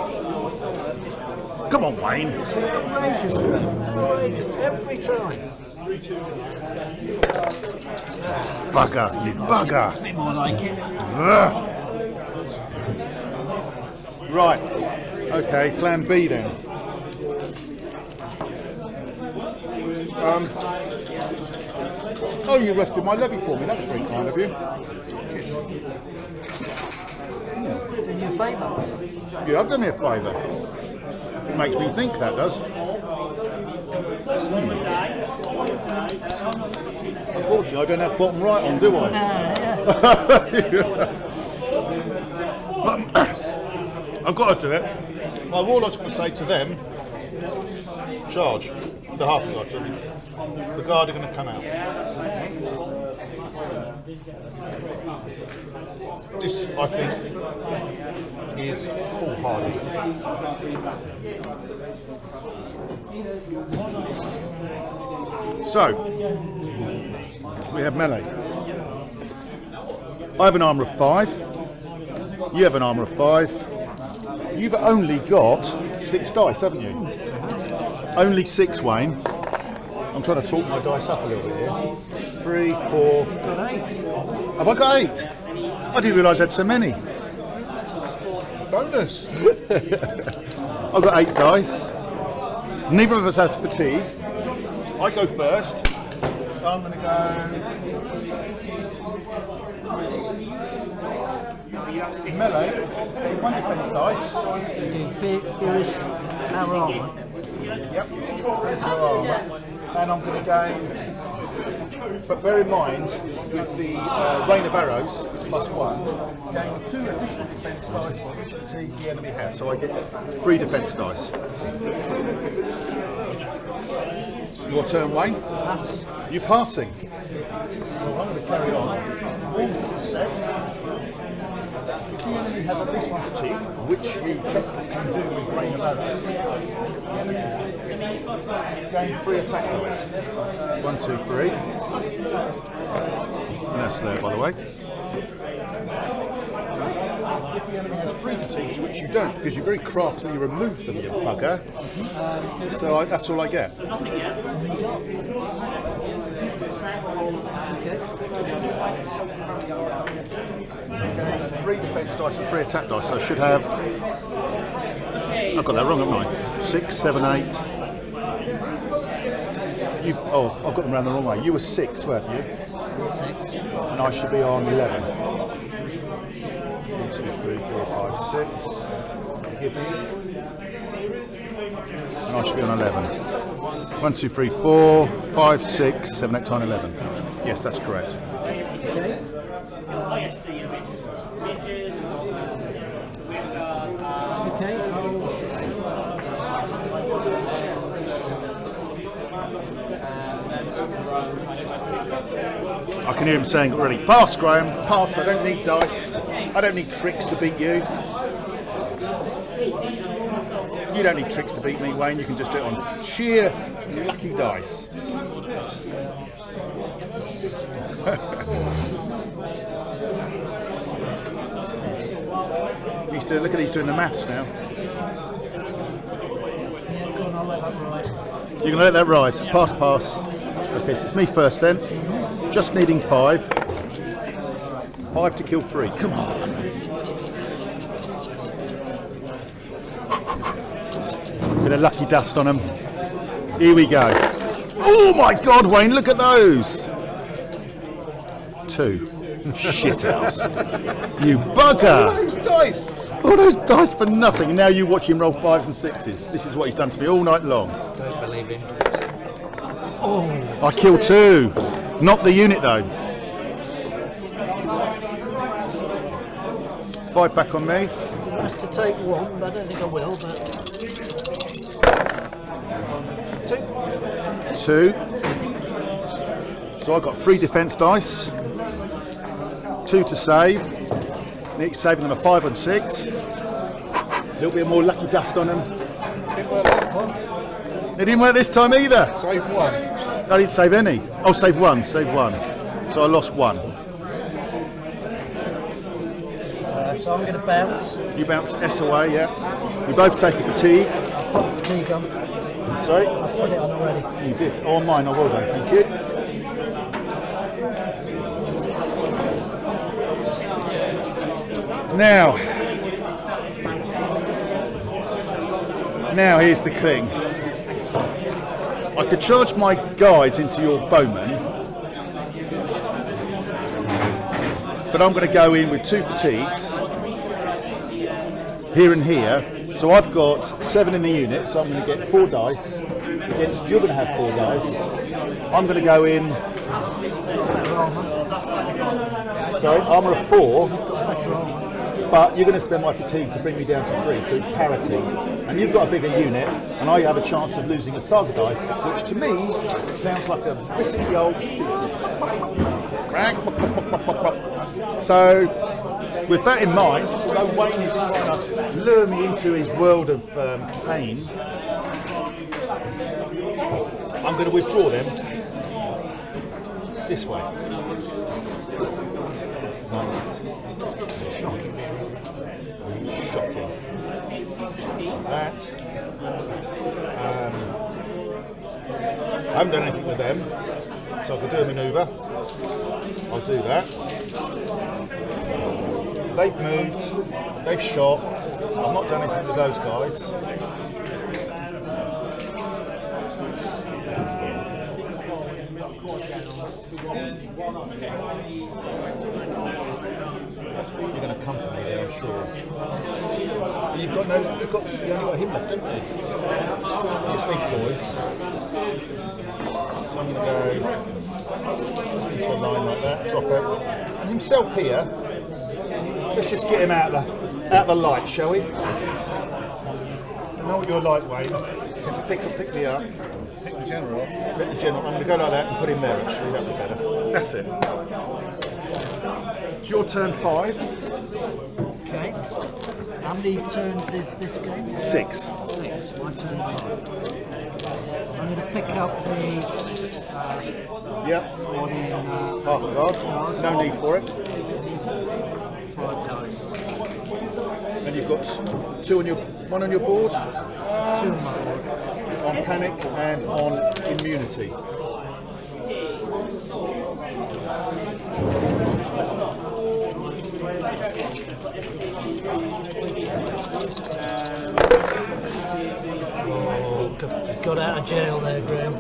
Come on, Wayne. Outrageous, Graham. Outrageous. Every time. Bugger, you bugger. It's a bit more like it. Ugh. Right. Okay, plan B then. Oh, you rested my levy for me. That was very kind of you. In your favour. You have done me a favour. It makes me think, that does. Unfortunately, I don't have bottom right on, do I? I've got to do it. My warlock's going to say to them, charge. The half guard, sorry. The guard are going to come out. This, I think, is foolhardy. So, we have melee. I have an armour of 5. You have an armour of 5. You've only got 6 dice, haven't you? Only 6, Wayne. I'm trying to talk my dice up a little bit here. 3, 4. You've got 8. Have I got 8? I didn't realise I had so many. Bonus. I've got 8 dice. Neither of us has fatigue. I go first. I'm going to go melee. 1 defense dice. Furious power armour. Yep. There's her armour. And I'm going to gain. But bear in mind, with the rain of arrows, it's +1. Gain 2 additional defense dice for each fatigue the enemy has. So I get 3 defense dice. Your turn, Wayne. Pass. You passing. Well, I'm going to carry on. Walks up the steps. If the enemy has at least 1 fatigue, which you technically can do with rain of arrows, the enemy gain 3 attack dice. 1, 2, 3. And that's there, by the way. If the enemy has 3 fatigues, which you don't, because you very craftily remove them, you bugger. So that's all I get. Okay. 3 defense dice and 3 attack dice, so I should have. I've got that wrong, haven't I? 6, 7, 8. I've got them around the wrong way. You were 6, weren't you? 6. And I should be on 11. 1, 2, 3, 4, 5, 6. Give me. And I should be on 11. 1, 2, 3, 4, 5, 6, 7, 8, 9, 11. Yes, that's correct. Okay. Okay. I can hear him saying already, pass, Graham, pass. I don't need dice. I don't need tricks to beat you. You don't need tricks to beat me, Wayne. You can just do it on sheer lucky dice. Look at he's doing the maths now. Yeah, go on, I'll let that ride. You're going to let that ride. Pass, pass. Okay, so it's me first then. Just needing 5. 5 to kill 3. Come on. Bit of lucky dust on them. Here we go. Oh my God, Wayne, look at those. 2. Shithouse. You bugger. All those dice. All those dice for nothing. And now you watch him roll 5s and 6s. This is what he's done to me all night long. Don't believe him. I killed 2. Not the unit though. 5 back on me. Just to take 1, but I don't think I will, but 2. 2. So I've got 3 defense dice. 2 to save. Nick's saving them a 5 and 6. A little bit more lucky dust on them. Didn't work last time. It didn't work this time either. Save 1. I didn't save any. Oh, save 1. Save 1. So I lost 1. So I'm going to bounce. You bounce S away, yeah. We both take a fatigue. I've put the fatigue on. Sorry? I've put it on already. You did. Oh, on mine, I will then. Thank you. Now here's the thing. I could charge my guys into your bowmen, but I'm going to go in with 2 fatigues here and here. So I've got 7 in the unit, so I'm going to get 4 dice. Against you're going to have 4 dice. I'm going to go in. Sorry, armour of 4. But you're going to spend my fatigue to bring me down to 3, so it's parity. And you've got a bigger unit, and I have a chance of losing a Saga dice, which to me sounds like a risky old business. So, with that in mind, although Wayne is trying to lure me into his world of pain, I'm going to withdraw them this way. Shocking. That. I haven't done anything with them, so I can do a manoeuvre. I'll do that. They've moved, they've shot. I've not done anything with those guys. You're going to come for me there, I'm sure. But you only got him left, haven't you? Your big boys. So I'm going to go into a line like that, drop it. And himself here, let's just get him out of the light, shall we? I know what you're like, Wayne. Tend to pick me up. Pick the general. I'm going to go like that and put him there, actually. That'd be better. That's it. It's your turn 5. Okay. How many turns is this game? 6. 6. My turn 5. I'm going to pick up the Yep. one in Half a guard. No need for it. 5 dice. And you've got one on your board, 2 on my board. on panic and on immunity. Got out of jail there, Graham.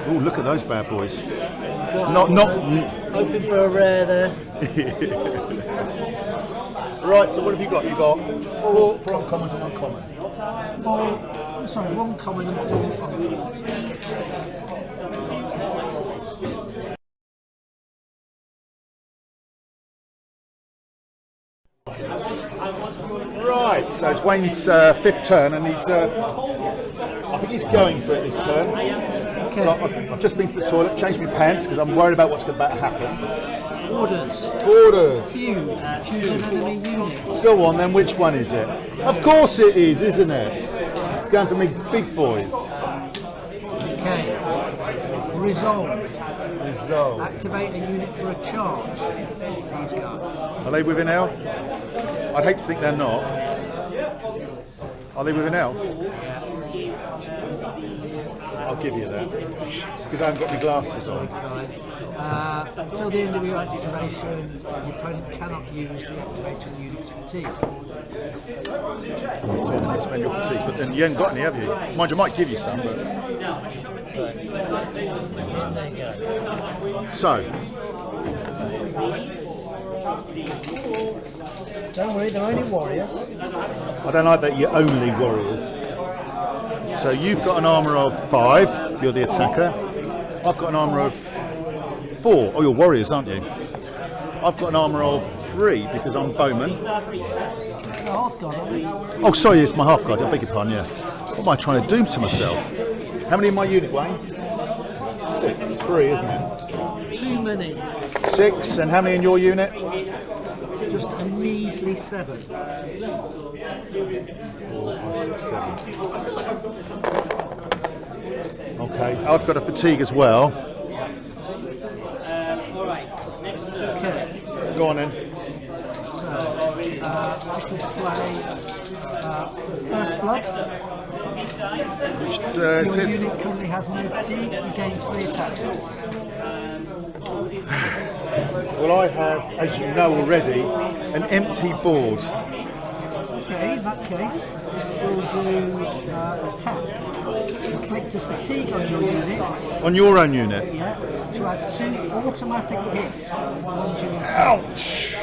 Oh, look at those bad boys. Hoping for a rare there. Right, so what have you got? You've got 4 uncommons and 1 common. 1 common and 4 uncommons. Right, so it's Wayne's 5th turn, and he's. I think he's going for it this turn. Okay. So I've just been to the toilet, changed my pants because I'm worried about what's about to happen. Orders. Choose an enemy unit. Go on then, which one is it? Of course it is, isn't it? It's going for me big boys. Okay. Resolve. Resolve. Activate a unit for a charge. These guys. Are they within L? I'd hate to think they're not. Are they within L? I'll give you that. Because I haven't got my glasses on. Until the end of your activation, your opponent cannot use the activating unit's fatigue. So I can't spend your fatigue, but then you haven't got any, have you? Mind you, I might give you some, but... So... Don't worry, they're only warriors. I don't like that you're only warriors. So you've got an armour of 5, you're the attacker. I've got an armour of 4. Oh, you're warriors, aren't you? I've got an armour of 3 because I'm bowman. Half-guard, aren't we? Oh, sorry, it's my half guard. I beg your pardon, yeah. What am I trying to do to myself? How many in my unit, Wayne? 6. 3, isn't it? Too many. 6. And how many in your unit? Just a measly 7. 4, 5, 6, 7. Okay, I've got a fatigue as well. Okay. Go on then. So, I can play First Blood. Which Your says... unit currently has no fatigue. You gain 3 attack dice. Well, I have, as you know already, an empty board. Okay, in that case, we'll do attack. Inflict a fatigue on your unit. On your own unit? Yeah, to add 2 automatic hits to the ones you inflict. Ouch!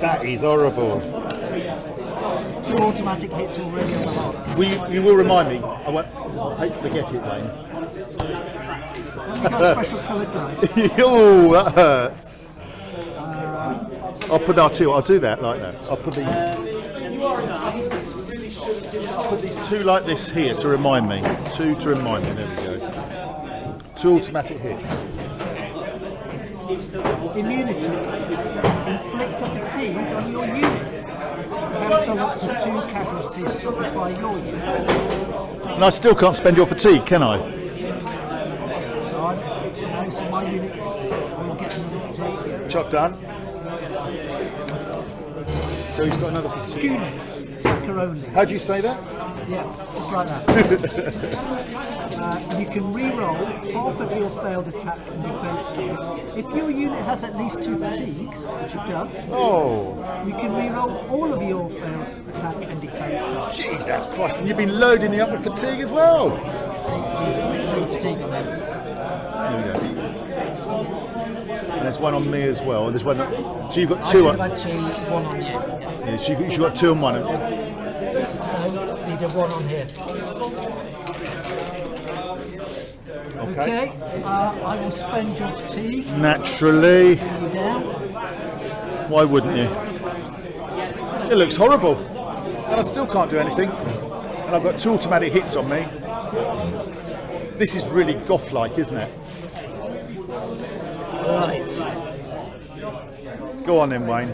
That is horrible. 2 automatic hits already on the mark. You will remind me. I hate to forget it, Wayne. You've got special coloured dice. Oh, that hurts. I'll put that too. I'll do that like that. I'll put these 2 like this here to remind me. 2 to remind me. There we go. 2 automatic hits. Immunity. Inflict a fatigue on your unit to cancel up to 2 casualties suffered by your unit. And I still can't spend your fatigue, can I? So my unit will get another fatigue. Job done. So he's got another fatigue. Kunis, attacker only. How do you say that? Yeah, just like that. You can re-roll half of your failed attack and defense dice. If your unit has at least 2 fatigues, which it does, you can re-roll all of your failed attack and defense dice. Jesus Christ, and you've been loading the upper fatigue as well. He's no fatigue on there. There we go. And there's one on me as well. There's one. So you've got 2 on. I've had 2, 1 on you. Yeah, so you've got 2 and 1. Haven't you? Need a 1 on here. Okay. I will spend your fatigue. Naturally. Bring you down. Why wouldn't you? It looks horrible. And I still can't do anything. And I've got 2 automatic hits on me. This is really Goth-like, isn't it? Right. Go on then, Wayne.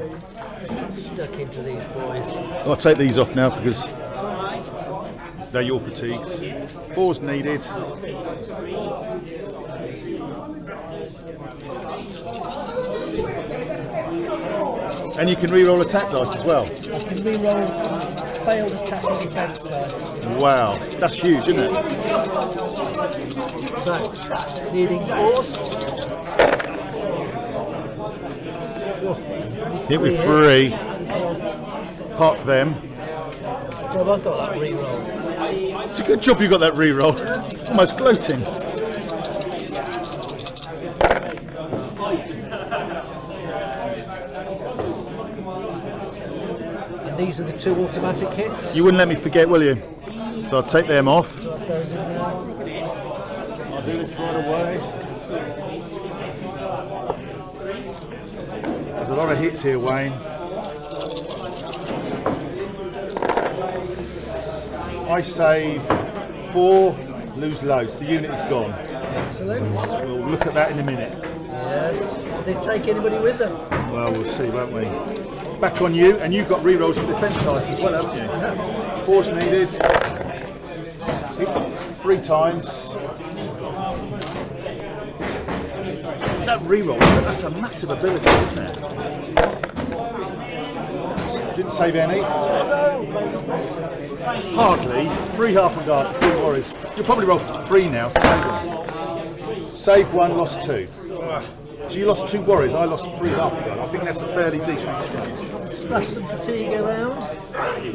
Stuck into these boys. I'll take these off now because they're your fatigues. 4's needed. And you can re-roll attack dice as well. I can re-roll failed attack and defense dice. Wow, that's huge, isn't it? So, needing 4s. Hit with 3. Park them. Job, I've got that re-roll. It's a good job you got that re-roll. Almost gloating. And these are the 2 automatic hits. You wouldn't let me forget, will you? So I'll take them off. Drop those in there. I'll do this right away. There's a lot of hits here, Wayne. I save 4, lose loads. The unit is gone. Excellent. We'll look at that in a minute. Yes. Do they take anybody with them? Well, we'll see, won't we? Back on you, and you've got re-rolls for defence dice as well, haven't you? 4's needed. 3 times. That re-roll, that's a massive ability, isn't it? Didn't save any. Hardly. 3 half and guard, 3 worries. You'll probably roll 3 now, save them. Save 1, lost 2. So you lost 2 worries, I lost 3 half and guard. I think that's a fairly decent exchange. Splash some fatigue around.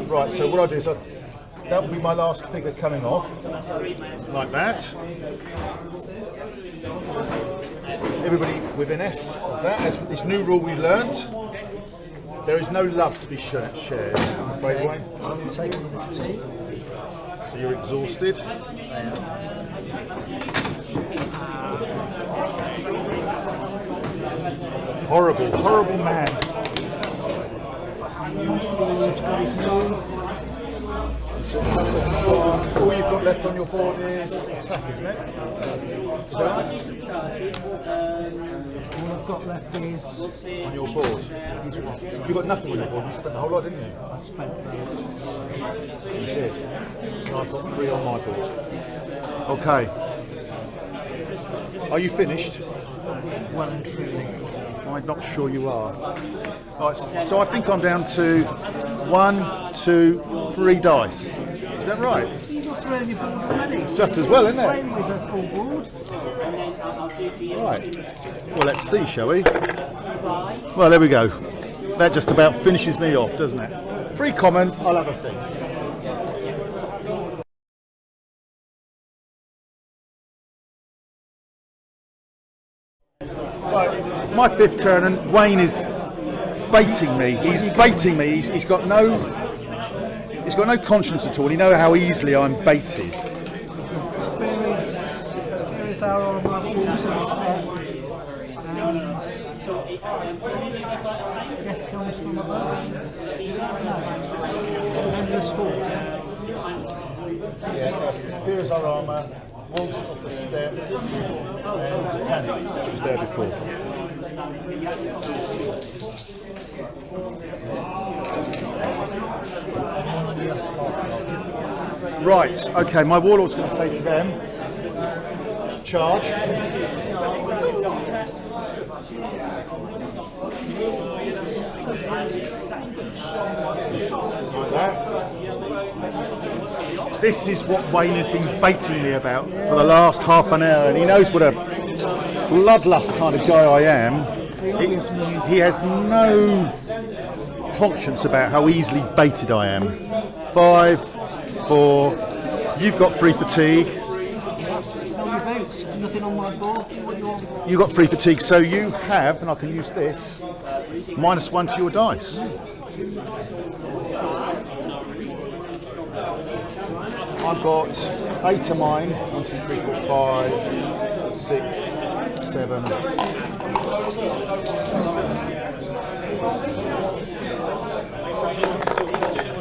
Right, so what I'll do is that will be my last figure coming off. Like that. Everybody within S of that. As with this new rule we learnt, there is no love to be shared, I'm afraid, Wayne. I'm taking the fatigue. So you're exhausted. Horrible, horrible man. He's got his move. All you've got left on your board is attack, isn't it? All I've got left is On your board. is what? You've got nothing on your board. You spent the whole lot, didn't you? I spent You did. And I've got 3 on my board. Okay. Are you finished? well and truly. I'm not sure you are. Right, so I think I'm down to 1, 2, 3 dice. Is that right? You've got 3 on your board already. Just as well, isn't it? Playing with a full board. Right. Well, let's see, shall we? Well, there we go. That just about finishes me off, doesn't it? 3 commons, I'll have a think. Right, my 5th turn, and Wayne is baiting me. He's baiting me. He's got no conscience at all. He knows how easily I'm baited. There is our armour, walls of a step, and death comes from above. No, endless horde, yeah? Here is our armour, walls off the step, and panic, which was there before. Right, okay, my warlord's going to say to them, charge. Like that. This is what Wayne has been baiting me about for the last half an hour, and he knows what a bloodlust kind of guy I am. It's the obvious move. He has no conscience about how easily baited I am. 5, 4. You've got 3 fatigue. Whereabouts? Nothing on my board. What do you want? You got 3 fatigue, so you have, and I can use this, -1 to your dice. I've got 8 of mine. 1, 2, 3, 4, 5, 6, 7.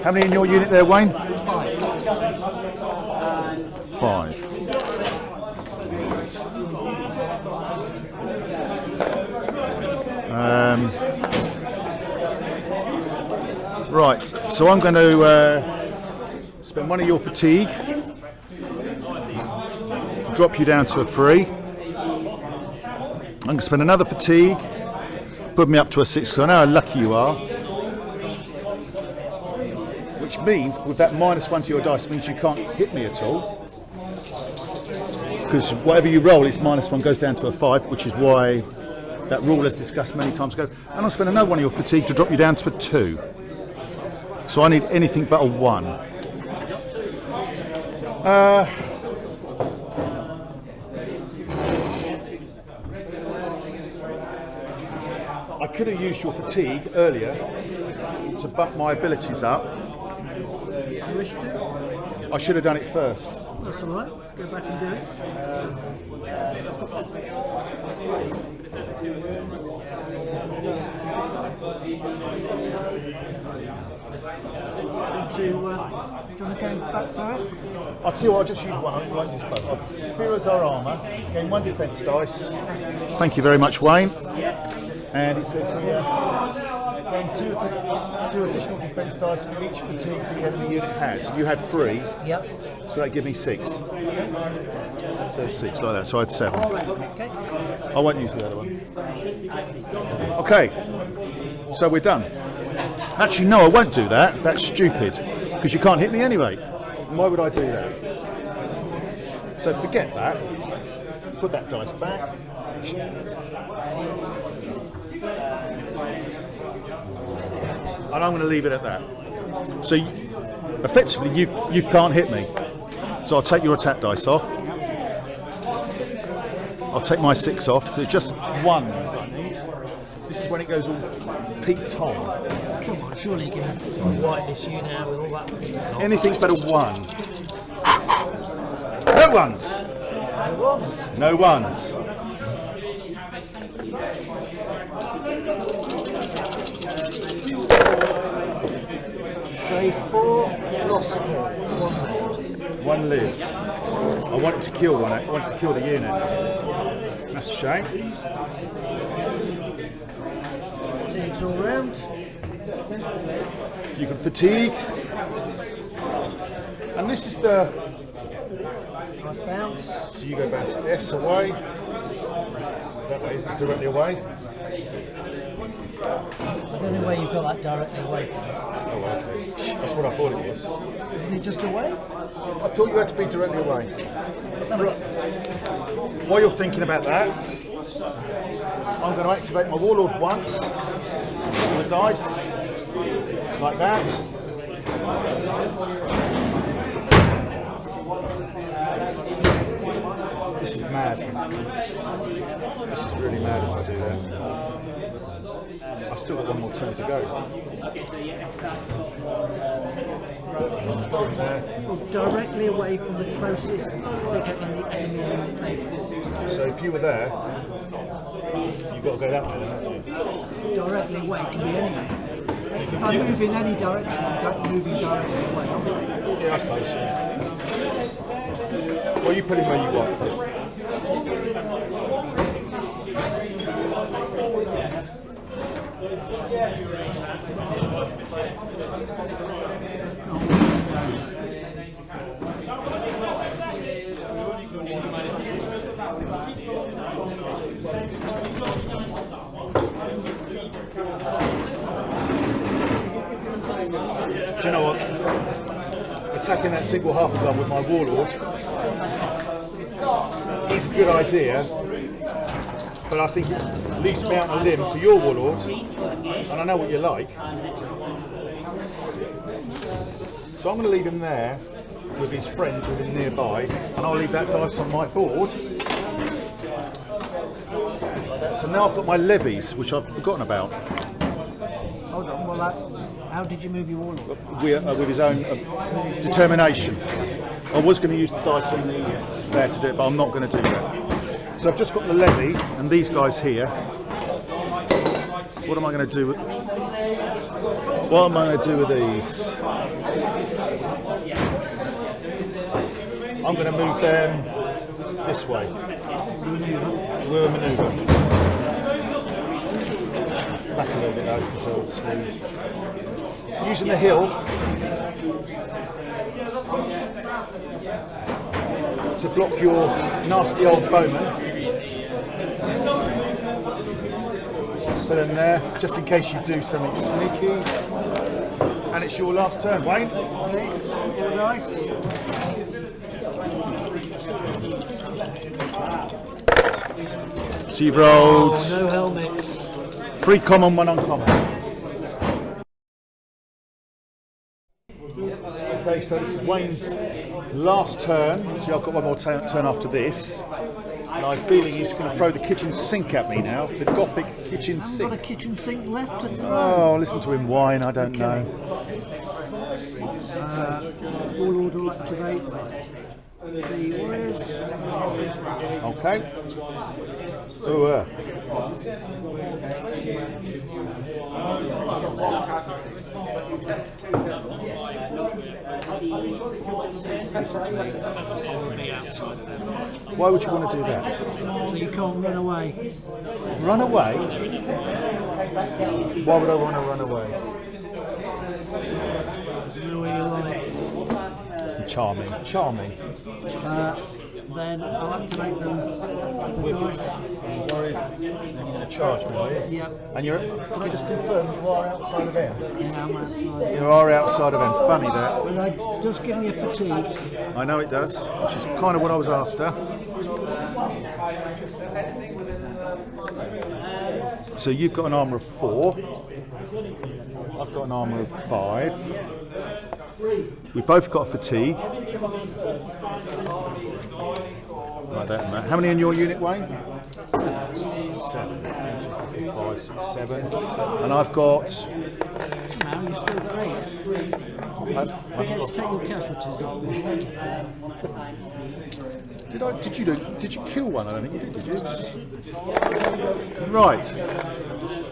How many in your unit there, Wayne? 5. Right, so I'm going to spend 1 of your fatigue, drop you down to a 3. I'm going to spend another fatigue, put me up to a 6, because I know how lucky you are. Which means, with that -1 to your dice, means you can't hit me at all. Because whatever you roll, it's -1 goes down to a 5, which is why that rule is discussed many times ago. And I'll spend another 1 of your fatigue to drop you down to a 2. So I need anything but a 1. I could have used your fatigue earlier to bump my abilities up. You wish to? I should have done it first. That's all right. Go back and do it. Do you want to go back for it? I'll tell you what, I'll just use 1. I won't use both. Fear is our armour. Gain 1 defence dice. Thank you very much, Wayne. And it says here, gain 2 additional defence dice for each fatigue the enemy unit has. You had 3, Yep. so that gives me 6. So it's 6 like that, so I had 7. Okay. I won't use the other one. Okay, so we're done. Actually, no, I won't do that. That's stupid, because you can't hit me anyway. Why would I do that? So forget that. Put that dice back. And I'm going to leave it at that. So effectively, you can't hit me. So I'll take your attack dice off. I'll take my 6 off. So it's just 1s I need. This is when it goes all Pete Tom. Come on, surely you can wipe this you now with all that. Anything's but a 1. No 1s. No ones. No 1s. Say 4, lost 4, 1 left. 1 lives. I wanted to kill one. I wanted to kill the unit. That's a shame. Fatigues all round. You can fatigue. And this is the... I bounce. So you go bounce S away. That way, isn't it? Directly away. I don't know where you've got that directly away from. Oh, okay. That's what I thought it was. Isn't it just away? I thought you had to be directly away. While you're thinking about that, I'm going to activate my Warlord once. On the dice. Like that. This is mad. This is really mad if I do that. I've still got 1 more turn to go. Directly away from the closest figure in the enemy unit they fought. So if you were there, you've got to go that way, haven't you? Directly away can be anywhere. If I move in any direction, I'm moving directly away. Yeah, I suppose so. Well, you put him where you want. you know what? Attacking that single half a gun with my warlord is a good idea, but I think at least mount a limb for your warlord, and I know what you like. So I'm going to leave him there with his friends within nearby, and I'll leave that dice on my board. So now I've got my levies, which I've forgotten about. Hold on, well, how did you move your warlord? With his own determination. I was going to use the dice on the there to do it, but I'm not going to do that. So I've just got the levy and these guys here. What am I going to do with? What am I going to do with these? I'm going to move them this way. We'll manoeuvre. Back a little bit though, because obviously using the hill to block your nasty old bowman. Put them there, just in case you do something sneaky. And it's your last turn, Wayne. Okay, all dice. So you've rolled No helmets. 3 common, 1 uncommon. Okay, so this is Wayne's last turn. See, I've got one more turn after this. And I'm feeling he's going to throw the kitchen sink at me now. The Gothic kitchen I've sink. got a kitchen sink left to throw. Oh, listen to him whine, I don't know. Warlord will activate the warriors. Okay. So, Basically, I will be outside of them. why would you want to do that? So you can't run away. Run away? Why would I want to run away? There's no way you'll on it. It's charming. Charming. Then I'll activate them. The dice. Worried you're going to charge me, are you? Yep. And you're, can I just confirm you are outside of them? Yeah, I'm outside. You are outside of them. Funny that. But it does give me a fatigue. I know it does, which is kind of what I was after. So you've got an armour of 4. I've got an armour of 5. We've both got a fatigue. Like that and that. How many in your unit, Wayne? 7. 7. 5, 6, 7. And I've got. Now you've still got 8. Forget to take your casualties off me. Did you kill one? I don't think you did you? Right.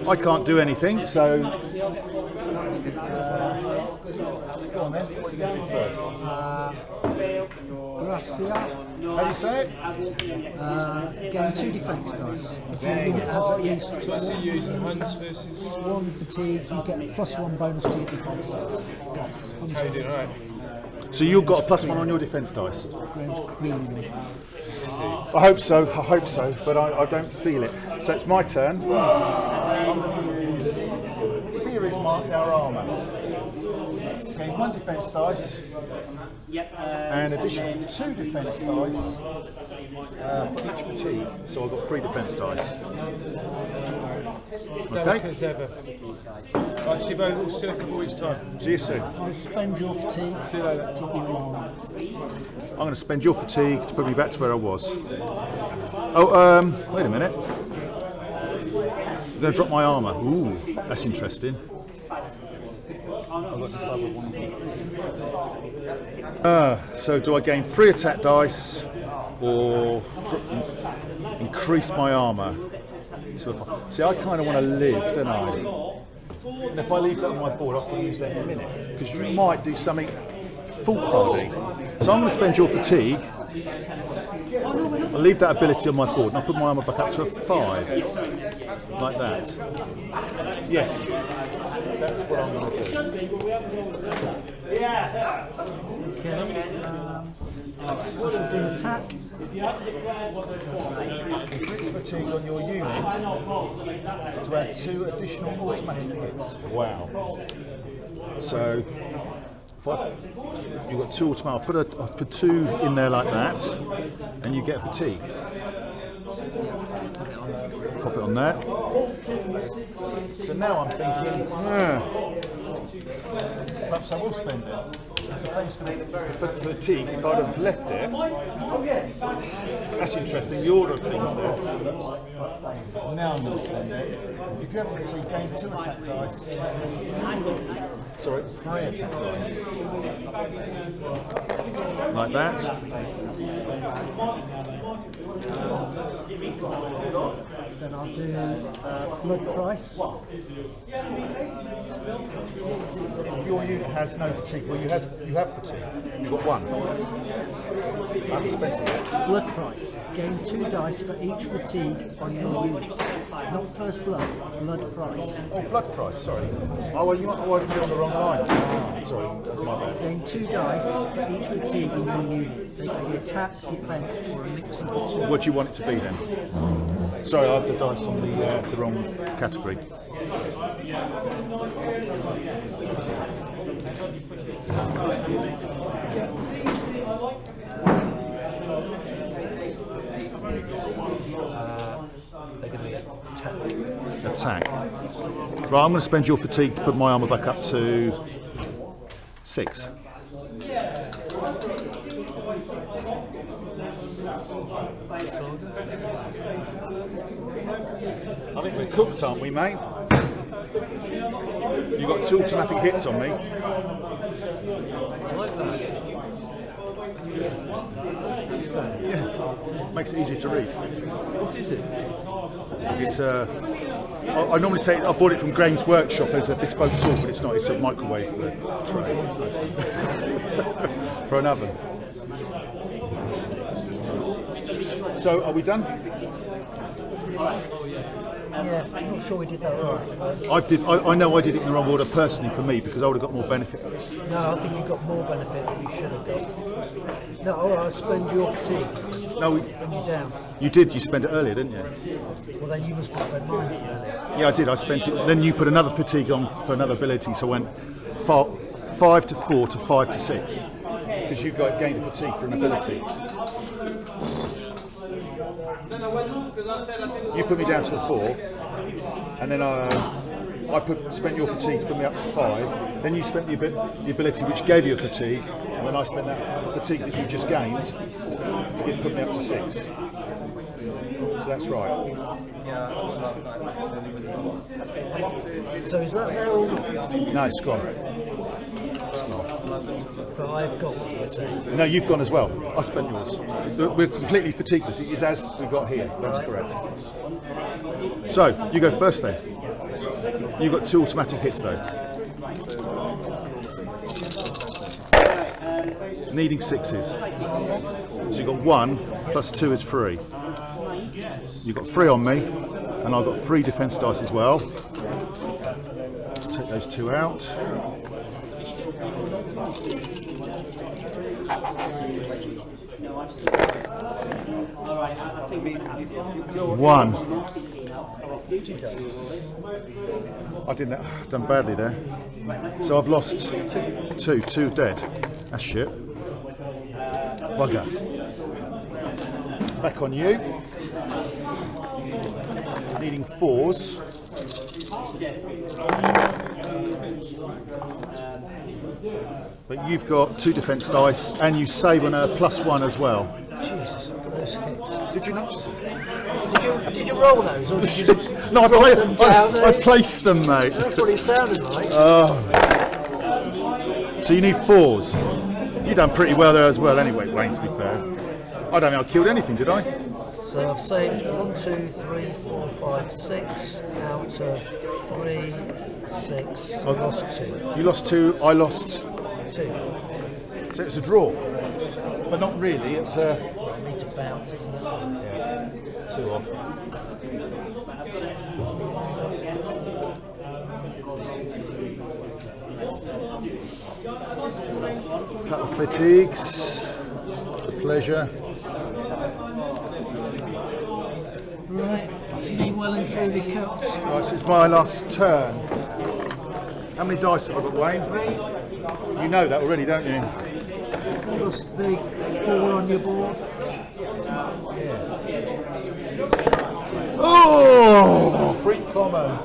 I can't do anything, so. Go on then. What are you going to do first? Graphia. How do you say it? Gain 2 defence dice. If your unit has at least What's he using? Huns versus. 1 fatigue, you get a +1 bonus to your defence dice. Goths. Huns How you versus doing? Alright. So you've got a +1 on your defence dice. Graham's creaming me. I hope so, but I don't feel it. So it's my turn. I'm going to use. Here is our armour. Okay, 1 defence dice. And additional 2 defence dice for each fatigue. So I've got 3 defence dice. Delicate Okay, as ever. Right, see you both. We'll see you in a couple of weeks' time. see you soon. I'll spend your fatigue. See you later. Drop your armour. I'm going to spend your fatigue to put me back to where I was. Oh, wait a minute. I'm going to drop my armour. Ooh, that's interesting. I've got to decide what one of these. So do I gain 3 attack dice or increase my armour? See, I kind of want to live, don't I? And if I leave that on my board, I can use that in a minute. Because you might do something foolhardy. So I'm going to spend your fatigue. I'll leave that ability on my board and I'll put my armour back up to a 5. Like that. Yes. That's what I'm going to do. Okay. I shall do attack. Inflict fatigue on your unit to add 2 additional automatic hits. Wow. So You've got 2 automatic. I'll put 2 in there like that, and you get fatigue. Pop it on there. So now I'm thinking, perhaps I will spend it. So thanks for the fatigue. If I'd have left it, that's interesting. The order of things there. Now I'm going to spend it. If you have fatigue, gain 2 attack dice. Sorry, 3 attack dice. Like that. Then I'll do blood price. Your unit has no fatigue. Well, you have fatigue. You've got 1. I haven't spent it yet. Blood price. Gain 2 dice for each fatigue on your unit. Not first blood, blood price. Oh, blood price, sorry. Oh, well, you might be on the wrong line. Sorry, that's my bad. Gain 2 dice for each fatigue in your unit. They can be attack, defense, or a mix of the 2. What do you want it to be then? Sorry, I have the dice on the wrong category. They're going to be Attack. Right, I'm going to spend your fatigue to put my armour back up to 6. I think we're cooked, aren't we, mate? You've got 2 automatic hits on me. Yeah, makes it easier to read. What is it? It's I normally say I bought it from Graham's workshop as a bespoke tool, but it's not. It's a microwave tray for an oven. So, are we done? Yeah, I'm not sure we did that right. I know I did it in the wrong order personally for me because I would have got more benefit. No, I think you got more benefit than you should have got. No, alright, I'll spend your fatigue. No, Bring you down. you did. You spent it earlier, didn't you? Well, then you must have spent mine earlier. Yeah, I did. I spent it. Then you put another fatigue on for another ability, so I went 5 to 4 to 5 to 6 because you got gained a fatigue for an ability. You put me down to a 4, and then I spent your fatigue to put me up to 5. Then you spent the ability which gave you a fatigue, and then I spent that fatigue that you just gained to put me up to 6. So that's right. So is that now all? No, it's gone. But I've got one, I say. No, you've gone as well. I spent yours. So we're completely fatigueless. It is as we got here. That's correct. So, you go first then. You've got 2 automatic hits though. Needing 6s. So you've got 1 plus 2 is 3. You've got 3 on me, and I've got 3 defence dice as well. Take those 2 out. One. I didn't. I've done badly there. So I've lost 2 dead. That's shit. Bugger. Back on you. Needing 4s. But you've got 2 defence dice, and you save on a +1 as well. Jesus, look at those hits. Did you not? Did you roll those, or did you just No, drop them down? I placed them, mate. That's what it sounded like. So you need 4s. You done pretty well there as well, anyway, Wayne. To be fair, I don't think I killed anything, did I? So I've saved 1, 2, 3, 4, 5, 6 out of 3, 6. So I lost 2. You lost 2. I lost 2. So it's a draw, but not really. It's a I need to bounce, isn't it? 2 off. Couple of fatigues. A pleasure. Right, it's me well and truly cooked. Right, so it's my last turn. How many dice have I got, Wayne? 3. You know that already, don't you? Plus the 4 on your board. Oh, free combo.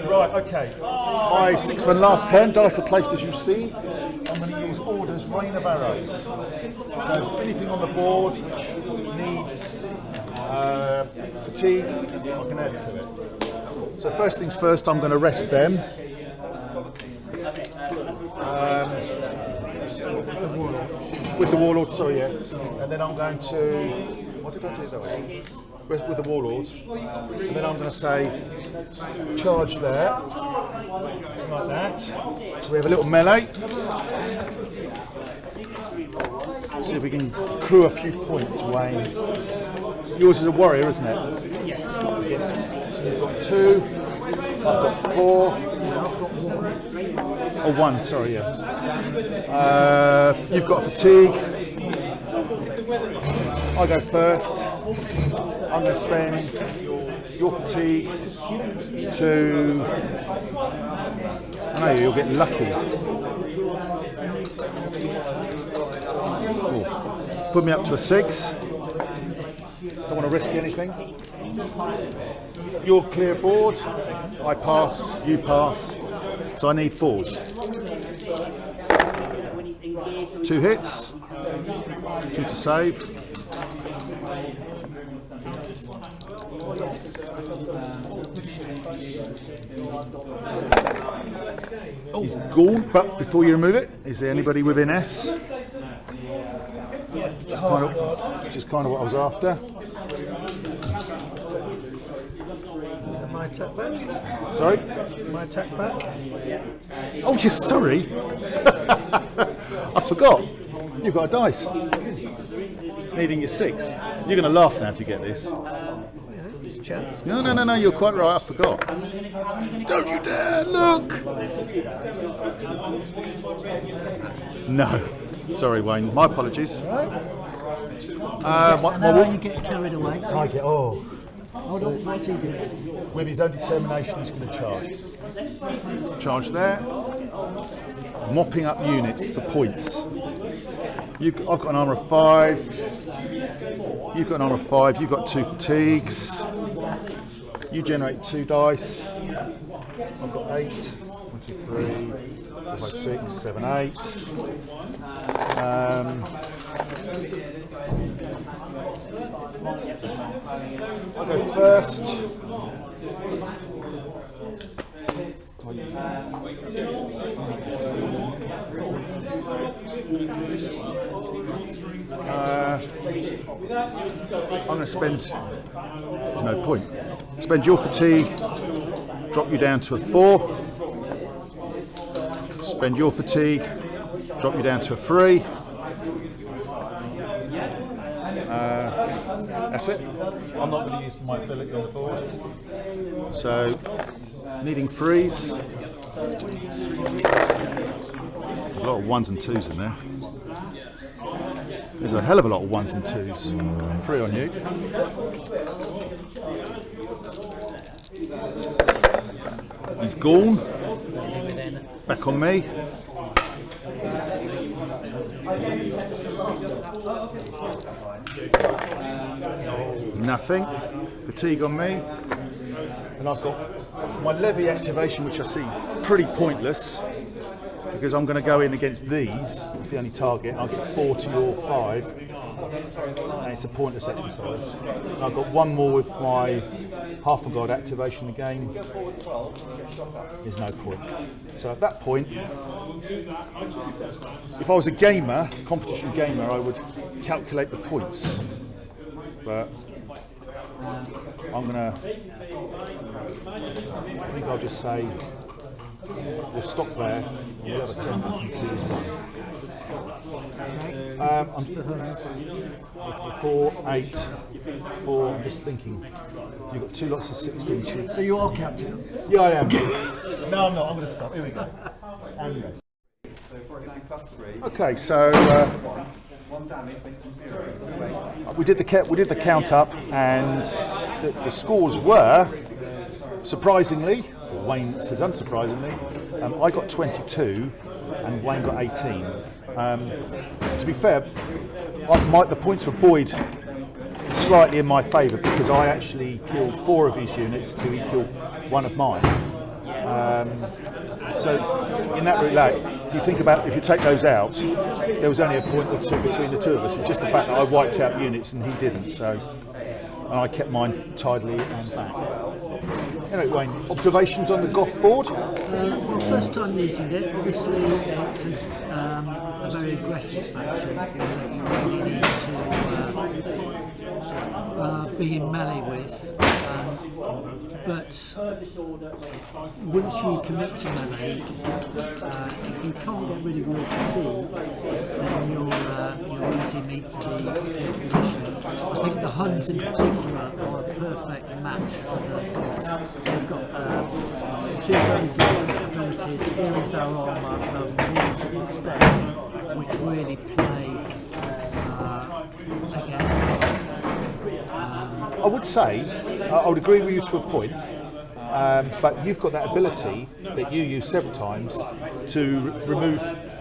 Right, okay. My 6th and last turn, dice are placed as you see. I'm going to use orders, rain of arrows. So anything on the board which needs fatigue, I can add to it. So first things first, I'm going to rest them. With the warlord, sorry, yeah. And then I'm going to, what did I do that way? With the warlord. And then I'm going to say, charge there, like that. So we have a little melee. See if we can accrue a few points, Wayne. Yours is a warrior, isn't it? Yes. So you've got 2, I've got 4. Oh, 1, sorry, yeah. You've got fatigue. I go first. I'm going to spend your fatigue to... I know you'll get lucky. Cool. Put me up to a 6. Don't want to risk anything. You're clear board. I pass, you pass. So I need 4s. 2 hits. 2 to save. He's gone, but before you remove it, is there anybody within S? Which is kind of what I was after. My attack back. Sorry? My attack back. Oh, yes, sorry. I forgot. You've got a dice. Needing your 6. You're going to laugh now if you get this. No, you're quite right, I forgot. Don't you dare, look! No. Sorry, Wayne, my apologies. Now you get carried away. I get, oh. Hold on, what's he doing? With his own determination, he's going to charge. Charge there. Mopping up units for points. I've got an armour of 5. You've got an armour of 5. You've got 2 fatigues. You generate 2 dice. I've got 8. 1, 2, 3, 4, 5, 6, 7, 8. I'll go first. I'm going to spend, no point, spend your fatigue, drop you down to a 4, spend your fatigue, drop you down to a 3, that's it. I'm not going to use my ability on the board, so needing 3s, a lot of 1s and 2s in there. There's a hell of a lot of 1s and 2s. 3 on you. He's gone. Back on me. Nothing. Fatigue on me. And I've got my levy activation, which I see pretty pointless, because I'm going to go in against these. It's the only target. I'll get 4 to your 5, and it's a pointless exercise. And I've got 1 more with my half a god activation again. There's no point. So at that point, if I was a gamer, competition gamer, I would calculate the points. But I'm going to, I think I'll just say, we'll stop there. We'll have a 10 and see as well. 4, 8, 4. I'm just thinking. You've got 2 lots of 16 sheets. So you are captain? Yeah, I am. No, I'm not. I'm going to stop. Here we go. And rest. Okay, so we did the count up, and the scores were, surprisingly, or Wayne says unsurprisingly, I got 22 and Wayne got 18. To be fair, the points were buoyed slightly in my favour because I actually killed 4 of his units till he killed 1 of mine. So in that relay, if you take those out, there was only a point or 2 between the 2 of us. It's just the fact that I wiped out units and he didn't. And I kept mine tidily and back. Anyway, Wayne, observations on the Goth board? Well, first time using it. Obviously, it's a very aggressive faction that you really need to be in melee with. But once you commit to melee, if you can't get rid of your fatigue, then you're easy meat for the opposition. I think the Huns in particular are a perfect match for the Goths. They've got 2 very good abilities, Furies Our Armour and Wounds of the Step, which really play against the Goths. I would say, I would agree with you to a point, but you've got that ability that you use several times to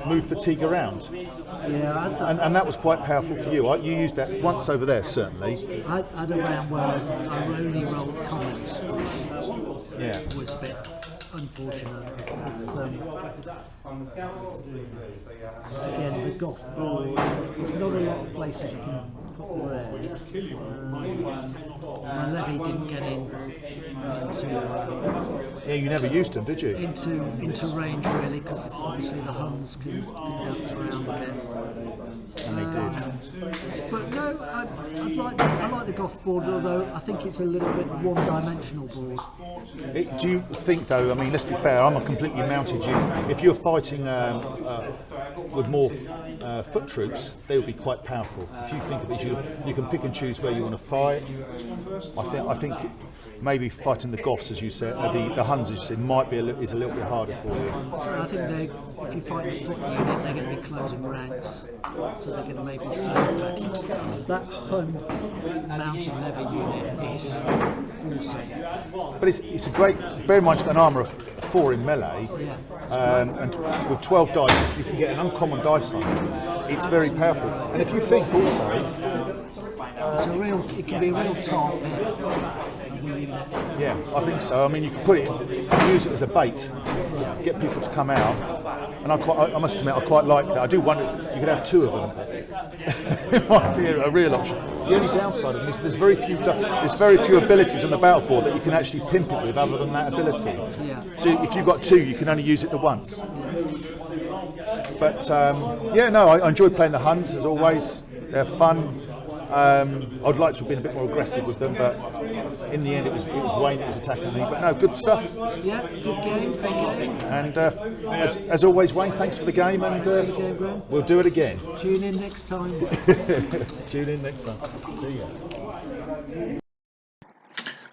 move fatigue around. Yeah, and that was quite powerful for you. You used that once over there, certainly. I had a round where I only rolled comments, which was a bit unfortunate. Because, again, the Goth board, there's not a lot of places you can put the rares. My levy didn't get into you never used them, did you? into range really, because obviously the Huns can dance around a bit. And they did. But no, I like the Goth board, although I think it's a little bit one-dimensional board. Do you think, though? I mean, let's be fair. I'm a completely mounted unit. If you're fighting with more foot troops, they would be quite powerful. If you think of it, you can pick and choose where you want to fight. I think maybe fighting the Goths, as you said, the Huns, as you said, is a little bit harder for you. I think if you fight a foot unit, they're going to be closing ranks, so they're going to maybe sail better. That Hun mountain levy unit is awesome. But it's a great. Bear in mind, it's got an armour of 4 in melee, and with 12 dice, you can get an uncommon dice on it. It's very powerful. And if you think also, it can be a real tar pit. Yeah, I think so. I mean, you can use it as a bait to get people to come out. And I must admit, I quite like that. I do wonder you could have 2 of them. It might be a real option. The only downside of them is there's very few abilities on the battle board that you can actually pimp it with, other than that ability. Yeah. So if you've got 2, you can only use it the once. But I enjoy playing the Huns as always. They're fun. I'd like to have been a bit more aggressive with them, but in the end it was Wayne that was attacking me. But no, good stuff. Yeah, good game. And as always, Wayne, thanks for the game, and we'll do it again. Tune in next time. Tune in next time. See ya.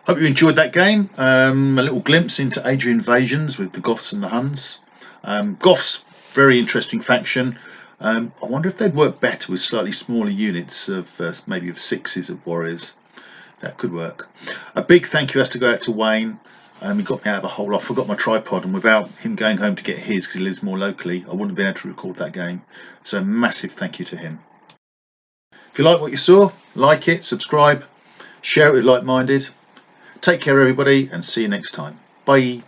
Hope you enjoyed that game. A little glimpse into Age of Invasions with the Goths and the Huns. Goths, very interesting faction. I wonder if they'd work better with slightly smaller units of maybe of 6s of warriors. That could work. A big thank you has to go out to Wayne. He got me out of a hole. I forgot my tripod, and without him going home to get his, because he lives more locally, I wouldn't have been able to record that game. So massive thank you to him. If you like what you saw, like it, subscribe, share it with like-minded. Take care everybody, and see you next time. Bye.